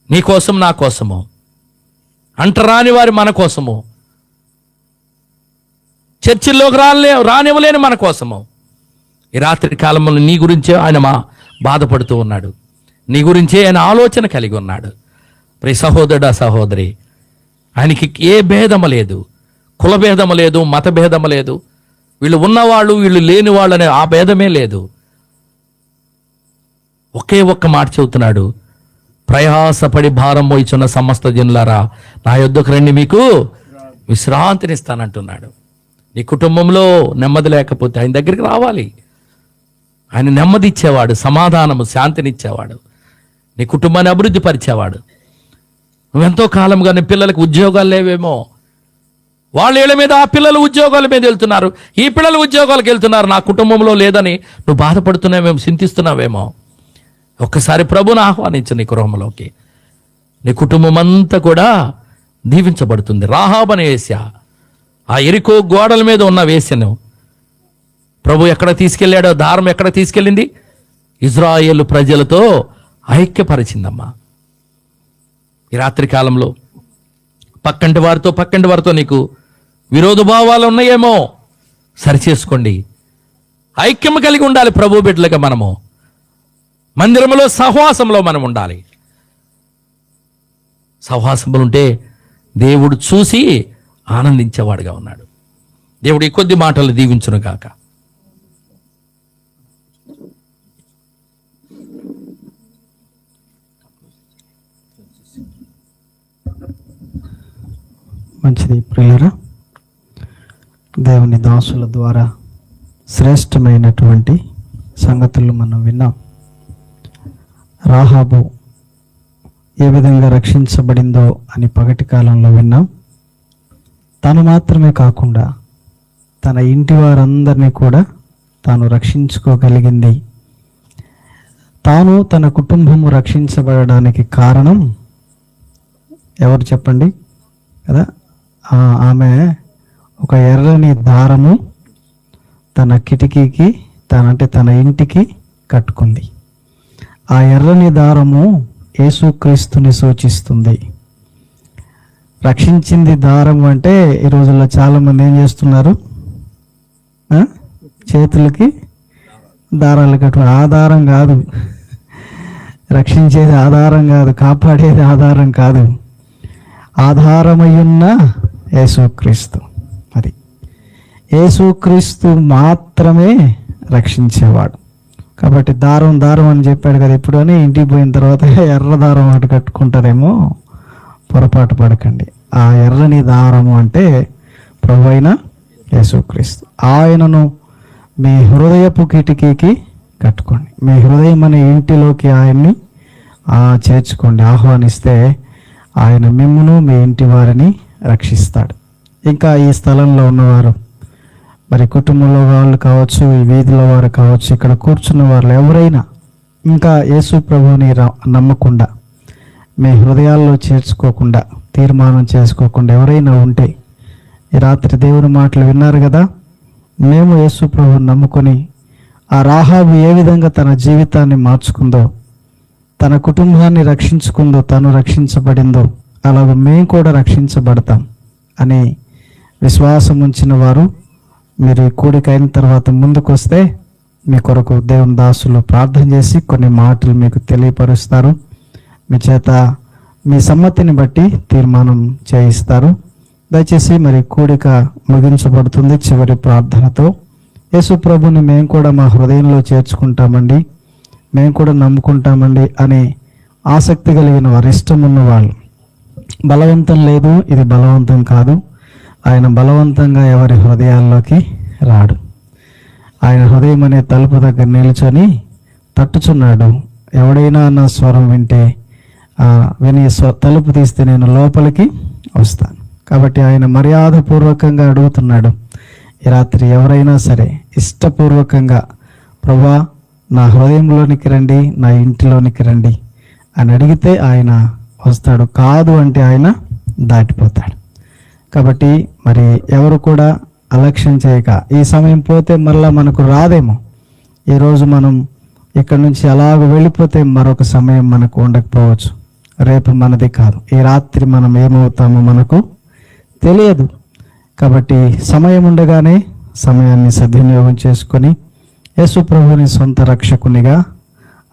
A: నీ కోసం నా కోసము, అంటరాని వారి మన కోసము, చర్చిల్లోకి రానివ్వలేని మన కోసము. ఈ రాత్రి కాలంలో నీ గురించే ఆయన బాధపడుతూ ఉన్నాడు, నీ గురించే ఆయన ఆలోచన కలిగి ఉన్నాడు. ప్రియ సహోదరుడా సహోదరి, ఆయనకి ఏ భేదము లేదు, కుల భేదము లేదు, మత భేదము లేదు, వీళ్ళు ఉన్నవాళ్ళు వీళ్ళు లేని వాళ్ళు అనే ఆ భేదమే లేదు. ఒకే ఒక్క మాట చెబుతున్నాడు, ప్రయాసపడి భారం మోయిచున్న సమస్త జనులారా నా యొద్దకు రండి, మీకు విశ్రాంతినిస్తానంటున్నాడు. నీ కుటుంబంలో నెమ్మది లేకపోతే ఆయన దగ్గరికి రావాలి. ఆయన నెమ్మది ఇచ్చేవాడు, సమాధానము శాంతినిచ్చేవాడు, నీ కుటుంబాన్ని అభివృద్ధి పరిచేవాడు. నువ్వెంతో కాలంగా నీ పిల్లలకు ఉద్యోగాలు లేవేమో, వాళ్ళ ఏళ్ళ మీద ఆ పిల్లలు ఉద్యోగాల మీద వెళ్తున్నారు, ఈ పిల్లలు ఉద్యోగాలకు వెళ్తున్నారు, నా కుటుంబంలో లేదని నువ్వు బాధపడుతున్నావేమో, చింతిస్తున్నావేమో. ఒక్కసారి ప్రభుని ఆహ్వానించు నీ గృహంలోకి, నీ కుటుంబం అంతా కూడా దీవించబడుతుంది. రాహాబు అనే వేశ్య, ఆ ఎరికో గోడల మీద ఉన్న వేశ్యను ప్రభు ఎక్కడ తీసుకెళ్ళాడో, దారం ఎక్కడ తీసుకెళ్ళింది? ఇజ్రాయేలు ప్రజలతో ఐక్యపరిచిందమ్మా. ఈ రాత్రి కాలంలో పక్కంటి వారితో నీకు విరోధ భావాలు ఉన్నాయేమో, సరిచేసుకోండి. ఐక్యం కలిగి ఉండాలి ప్రభు బిడ్డలుగా. మనము మందిరంలో సహవాసంలో మనం ఉండాలి. సహవాసంలో ఉంటే దేవుడు చూసి ఆనందించేవాడుగా ఉన్నాడు. దేవుడు ఈ కొద్ది మాటలు దీవించును గాక.
B: మంచిది ప్రియులారా, దేవుని దాసుల ద్వారా శ్రేష్టమైనటువంటి సంగతులు మనం విన్నాం. రాహాబు ఏ విధంగా రక్షించబడిందో అని పగటి కాలంలో విన్నాం. తను మాత్రమే కాకుండా తన ఇంటి వారందరినీ కూడా తాను రక్షించుకోగలిగింది. తాను తన కుటుంబము రక్షించబడడానికి కారణం ఎవరు చెప్పండి కదా? ఆమె ఒక ఎర్రని దారము తన కిటికీకి తన ఇంటికి కట్టుకుంది. ఆ ఎర్రని దారము యేసుక్రీస్తుని సూచిస్తుంది. రక్షించింది దారం అంటే ఈ రోజుల్లో చాలామంది ఏం చేస్తున్నారు? చేతులకి దారాలు కట్టు. ఆధారం కాదు, రక్షించేది ఆధారం కాదు, కాపాడేది ఆధారం కాదు, ఆధారమయ్యున్న యేసుక్రీస్తు. అది యేసుక్రీస్తు మాత్రమే రక్షించేవాడు. కాబట్టి దారం అని చెప్పాడు కదా ఇప్పుడు అని ఇంటికి పోయిన తర్వాత ఎర్ర దారం ఒకటి కట్టుకుంటారేమో, పొరపాటు పడకండి. ఆ ఎర్రని దారము అంటే ప్రభు అయిన యేసుక్రీస్తు. ఆయనను మీ హృదయపు కిటికీకి కట్టుకోండి. మీ హృదయం అనే ఇంటిలోకి ఆయన్ని చేర్చుకోండి. ఆహ్వానిస్తే ఆయన మిమ్మును మీ ఇంటి వారిని రక్షిస్తాడు. ఇంకా ఈ స్థలంలో ఉన్నవారు, మరి కుటుంబంలో వాళ్ళు కావచ్చు, ఈ వీధిలో వారు కావచ్చు, ఇక్కడ కూర్చున్న వాళ్ళు ఎవరైనా ఇంకా యేసు ప్రభువుని నమ్మకుండా, మీ హృదయాల్లో చేర్చుకోకుండా, తీర్మానం చేసుకోకుండా ఎవరైనా ఉంటే, ఈ రాత్రి దేవుని మాటలు విన్నారు కదా, మేము యేసు ప్రభువుని నమ్ముకొని ఆ రాహాబు ఏ విధంగా తన జీవితాన్ని మార్చుకుందో, తన కుటుంబాన్ని రక్షించుకుందో, తను రక్షించబడిందో, అలాగే మేము కూడా రక్షించబడతాం అని విశ్వాసం ఉంచిన వారు మీరు ఈ కూడిక అయిన తర్వాత ముందుకు వస్తే మీ కొరకు దేవుని దాసులు ప్రార్థన చేసి కొన్ని మాటలు మీకు తెలియపరుస్తారు. మీ చేత మీ సమ్మతిని బట్టి తీర్మానం చేయిస్తారు. దయచేసి మరి కూడిక ముగించబడుతుంది చివరి ప్రార్థనతో. యేసు ప్రభుని మేము కూడా మా హృదయంలో చేర్చుకుంటామండి, మేము కూడా నమ్ముకుంటామండి అనే ఆసక్తి కలిగిన వారు, ఇష్టం ఉన్న వాళ్ళు. బలవంతం లేదు, ఇది బలవంతం కాదు. ఆయన బలవంతంగా ఎవరి హృదయాల్లోకి రాడు. ఆయన హృదయం అనే తలుపు దగ్గర నిల్చొని తట్టుచున్నాడు. ఎవడైనా నా స్వరం వింటే విని తలుపు తీస్తే నేను లోపలికి వస్తాను. కాబట్టి ఆయన మర్యాదపూర్వకంగా అడుగుతున్నాడు ఈ రాత్రి. ఎవరైనా సరే ఇష్టపూర్వకంగా ప్రభువా నా హృదయంలోనికి రండి, నా ఇంటిలోనికి రండి అని అడిగితే ఆయన వస్తాడు. కాదు అంటే ఆయన దాటిపోతాడు. కాబట్టి మరి ఎవరు కూడా అలక్ష్యం చేయక, ఈ సమయం పోతే మళ్ళా మనకు రాదేమో, ఈరోజు మనం ఇక్కడ నుంచి అలాగ వెళ్ళిపోతే మరొక సమయం మనకు ఉండకపోవచ్చు. రేపు మనది కాదు. ఈ రాత్రి మనం ఏమవుతామో మనకు తెలియదు. కాబట్టి సమయం ఉండగానే సమయాన్ని సద్వినియోగం చేసుకొని యేసు ప్రభుని సొంత రక్షకునిగా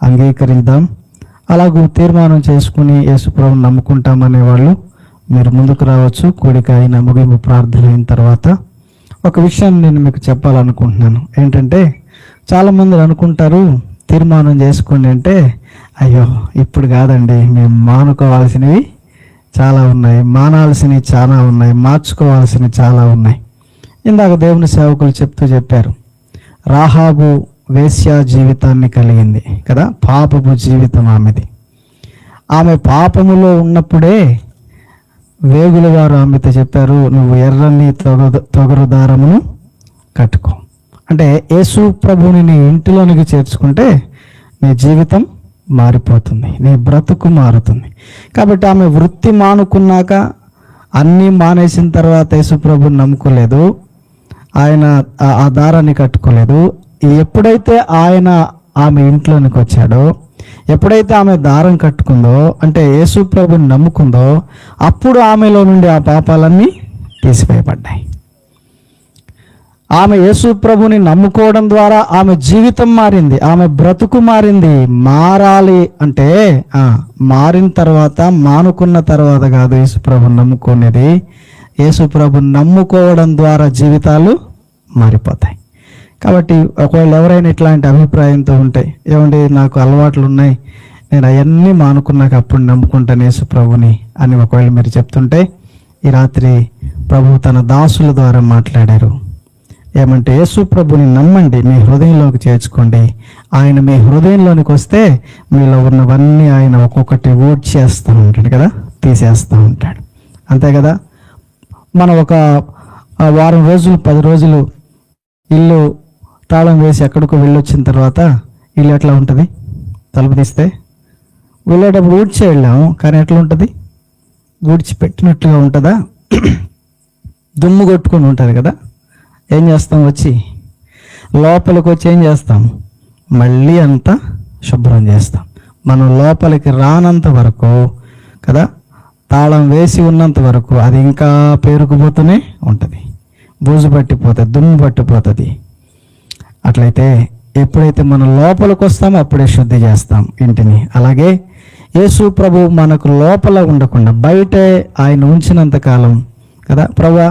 B: అంగీకరిద్దాం. అలాగూ తీర్మానం చేసుకుని యేసు ప్రభుని నమ్ముకుంటామనే వాళ్ళు మీరు ముందుకు రావచ్చు. కూడిక అయిన ముగింపు ప్రార్థన అయిన తర్వాత ఒక విషయాన్ని నేను మీకు చెప్పాలనుకుంటున్నాను. ఏంటంటే చాలామంది అనుకుంటారు తీర్మానం చేసుకోండి అంటే, అయ్యో ఇప్పుడు కాదండి, మేము మానుకోవాల్సినవి చాలా ఉన్నాయి, మానాల్సినవి చాలా ఉన్నాయి, మార్చుకోవాల్సినవి చాలా ఉన్నాయి. ఇందాక దేవుని సేవకులు చెప్పారు, రాహాబు వేశ్య జీవితాన్ని కలిగింది కదా, పాపపు జీవితం ఆమెది. ఆమె పాపములో ఉన్నప్పుడే వేగుల వారు ఆమెతో చెప్పారు, నువ్వు ఎర్రని తొగరు దారమును కట్టుకో. అంటే యేసు ప్రభుని నీ ఇంటిలోనికి చేర్చుకుంటే నీ జీవితం మారిపోతుంది, నీ బ్రతుకు మారుతుంది. కాబట్టి ఆమె వృత్తి మానుకున్నాక, అన్నీ మానేసిన తర్వాత యేసు ప్రభుని నమ్ముకోలేదు, ఆయన ఆ దారాన్ని కట్టుకోలేదు. ఎప్పుడైతే ఆయన ఆమె ఇంట్లోనికి వచ్చాడో, ఎప్పుడైతే ఆమె దారం కట్టుకుందో, అంటే యేసు ప్రభుని నమ్ముకుందో, అప్పుడు ఆమెలో నుండి ఆ పాపాలన్నీ తీసివేయబడ్డాయి. ఆమె యేసు ప్రభుని నమ్ముకోవడం ద్వారా ఆమె జీవితం మారింది, ఆమె బ్రతుకు మారింది. మారాలి అంటే మారిన తర్వాత, మానుకున్న తర్వాత కాదు యేసు ప్రభుని నమ్ముకునేది. యేసు ప్రభుని నమ్ముకోవడం ద్వారా జీవితాలు మారిపోతాయి. కాబట్టి ఒకవేళ ఎవరైనా ఇట్లాంటి అభిప్రాయంతో ఉంటే, ఏమండి నాకు అలవాట్లు ఉన్నాయి, నేను అవన్నీ మానుకున్నాక అప్పుడు నమ్ముకుంటాను యేసు ప్రభుని అని ఒకవేళ మీరు చెప్తుంటే, ఈ రాత్రి ప్రభు తన దాసుల ద్వారా మాట్లాడారు. ఏమంటే యేసు ప్రభుని నమ్మండి, మీ హృదయంలోకి చేర్చుకోండి. ఆయన మీ హృదయంలోనికి వస్తే మీలో ఉన్నవన్నీ ఆయన ఒక్కొక్కటి ఊడ్చేస్తూ ఉంటాడు కదా, తీసేస్తూ ఉంటాడు. అంతే కదా. మనం ఒక వారం రోజులు 10 రోజులు ఇల్లు తాళం వేసి ఎక్కడికో వెళ్ళొచ్చిన తర్వాత ఇల్లు ఎట్లా ఉంటుంది? తలుపు తీస్తే వెళ్ళేటప్పుడు ఊడ్చే వెళ్ళాము, కానీ ఎట్లా ఉంటుంది? ఊడ్చిపెట్టినట్లుగా ఉంటుందా? దుమ్ము కొట్టుకొని ఉంటుంది కదా. ఏం చేస్తాం? వచ్చి లోపలికి వచ్చి ఏం చేస్తాం? మళ్ళీ అంతా శుభ్రం చేస్తాం. మనం లోపలికి రానంత వరకు కదా, తాళం వేసి ఉన్నంత వరకు అది ఇంకా పేరుకుపోతూనే ఉంటుంది, బూజు పట్టిపోతుంది, దుమ్ము పట్టిపోతుంది. అట్లయితే ఎప్పుడైతే మనం లోపలికి వస్తామో అప్పుడే శుద్ధి చేస్తాం ఇంటిని. అలాగే యేసు ప్రభు మనకు లోపల ఉండకుండా బయటే ఆయన ఉంచినంత కాలం కదా, ప్రభువా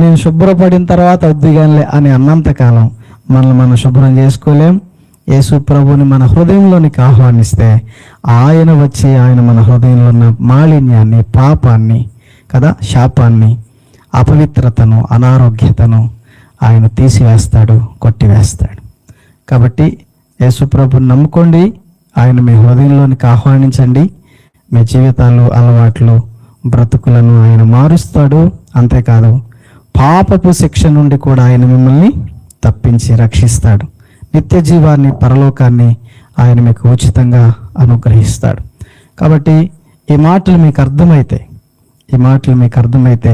B: నేను శుభ్రపడిన తర్వాత వద్దుగానిలే అని అన్నంతకాలం మనల్ని మనం శుభ్రం చేసుకోలేం. యేసు ప్రభుని మన హృదయంలోనికి ఆహ్వానిస్తే ఆయన వచ్చి ఆయన మన హృదయంలో ఉన్న మాలిన్యాన్ని, పాపాన్ని కదా, శాపాన్ని, అపవిత్రతను, అనారోగ్యతను ఆయన తీసివేస్తాడు, కొట్టివేస్తాడు. కాబట్టి యేసు ప్రభుని నమ్ముకోండి, ఆయన మీ హృదయంలోనికి ఆహ్వానించండి. మీ జీవితాలు, అలవాట్లు, బ్రతుకులను ఆయన మారుస్తాడు. అంతేకాదు పాపపు శిక్ష నుండి కూడా ఆయన మిమ్మల్ని తప్పించి రక్షిస్తాడు. నిత్య జీవాన్ని, పరలోకాన్ని ఆయన మీకు ఉచితంగా అనుగ్రహిస్తాడు. కాబట్టి ఈ మాటలు మీకు అర్థమైతే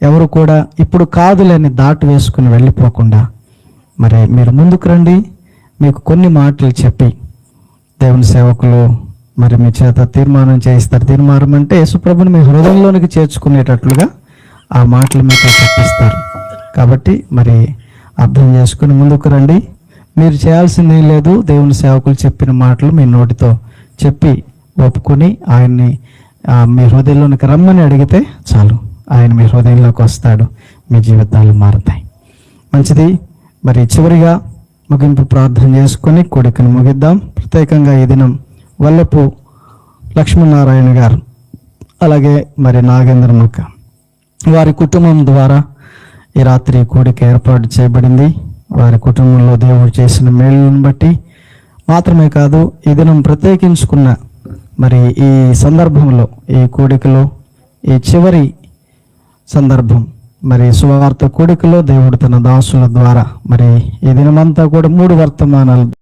B: ఎవరు కూడా ఇప్పుడు కాదులేని దాటు వేసుకుని వెళ్ళిపోకుండా మరి మీరు ముందుకు రండి. మీకు కొన్ని మాటలు చెప్పి దేవుని సేవకులు మరి మీ చేత తీర్మానం చేయిస్తారు. తీర్మానం అంటే యేసుప్రభుని మీ హృదయంలోనికి చేర్చుకునేటట్లుగా ఆ మాటలు మీకు చెప్పిస్తారు. కాబట్టి మరి అర్థం చేసుకుని ముందుకు రండి. మీరు చేయాల్సిందేం లేదు, దేవుని సేవకులు చెప్పిన మాటలు మీ నోటితో చెప్పి ఒప్పుకొని ఆయన్ని మీ హృదయంలోనికి రమ్మని అడిగితే చాలు, ఆయన మీ హృదయంలోకి వస్తాడు, మీ జీవితాలు మారుతాయి. మంచిది. మరి చివరిగా ముగింపు ప్రార్థన చేసుకొని కూడికను ముగిద్దాం. ప్రత్యేకంగా ఈ దినం వల్లపు లక్ష్మీనారాయణ గారు, అలాగే మరి నాగేంద్రమక్క వారి కుటుంబం ద్వారా ఈ రాత్రి కూడిక ఏర్పాటు చేయబడింది. వారి కుటుంబంలో దేవుడు చేసిన మేలును బట్టి మాత్రమే కాదు, ఈ దినం ప్రత్యేకించుకున్న మరి ఈ సందర్భంలో, ఈ కూడికలో, ఈ చివరి సందర్భం, మరి సువార్త కూడికలో దేవుడు తన దాసుల ద్వారా మరి ఈ దినమంతా కూడా 3 వర్తమానాలు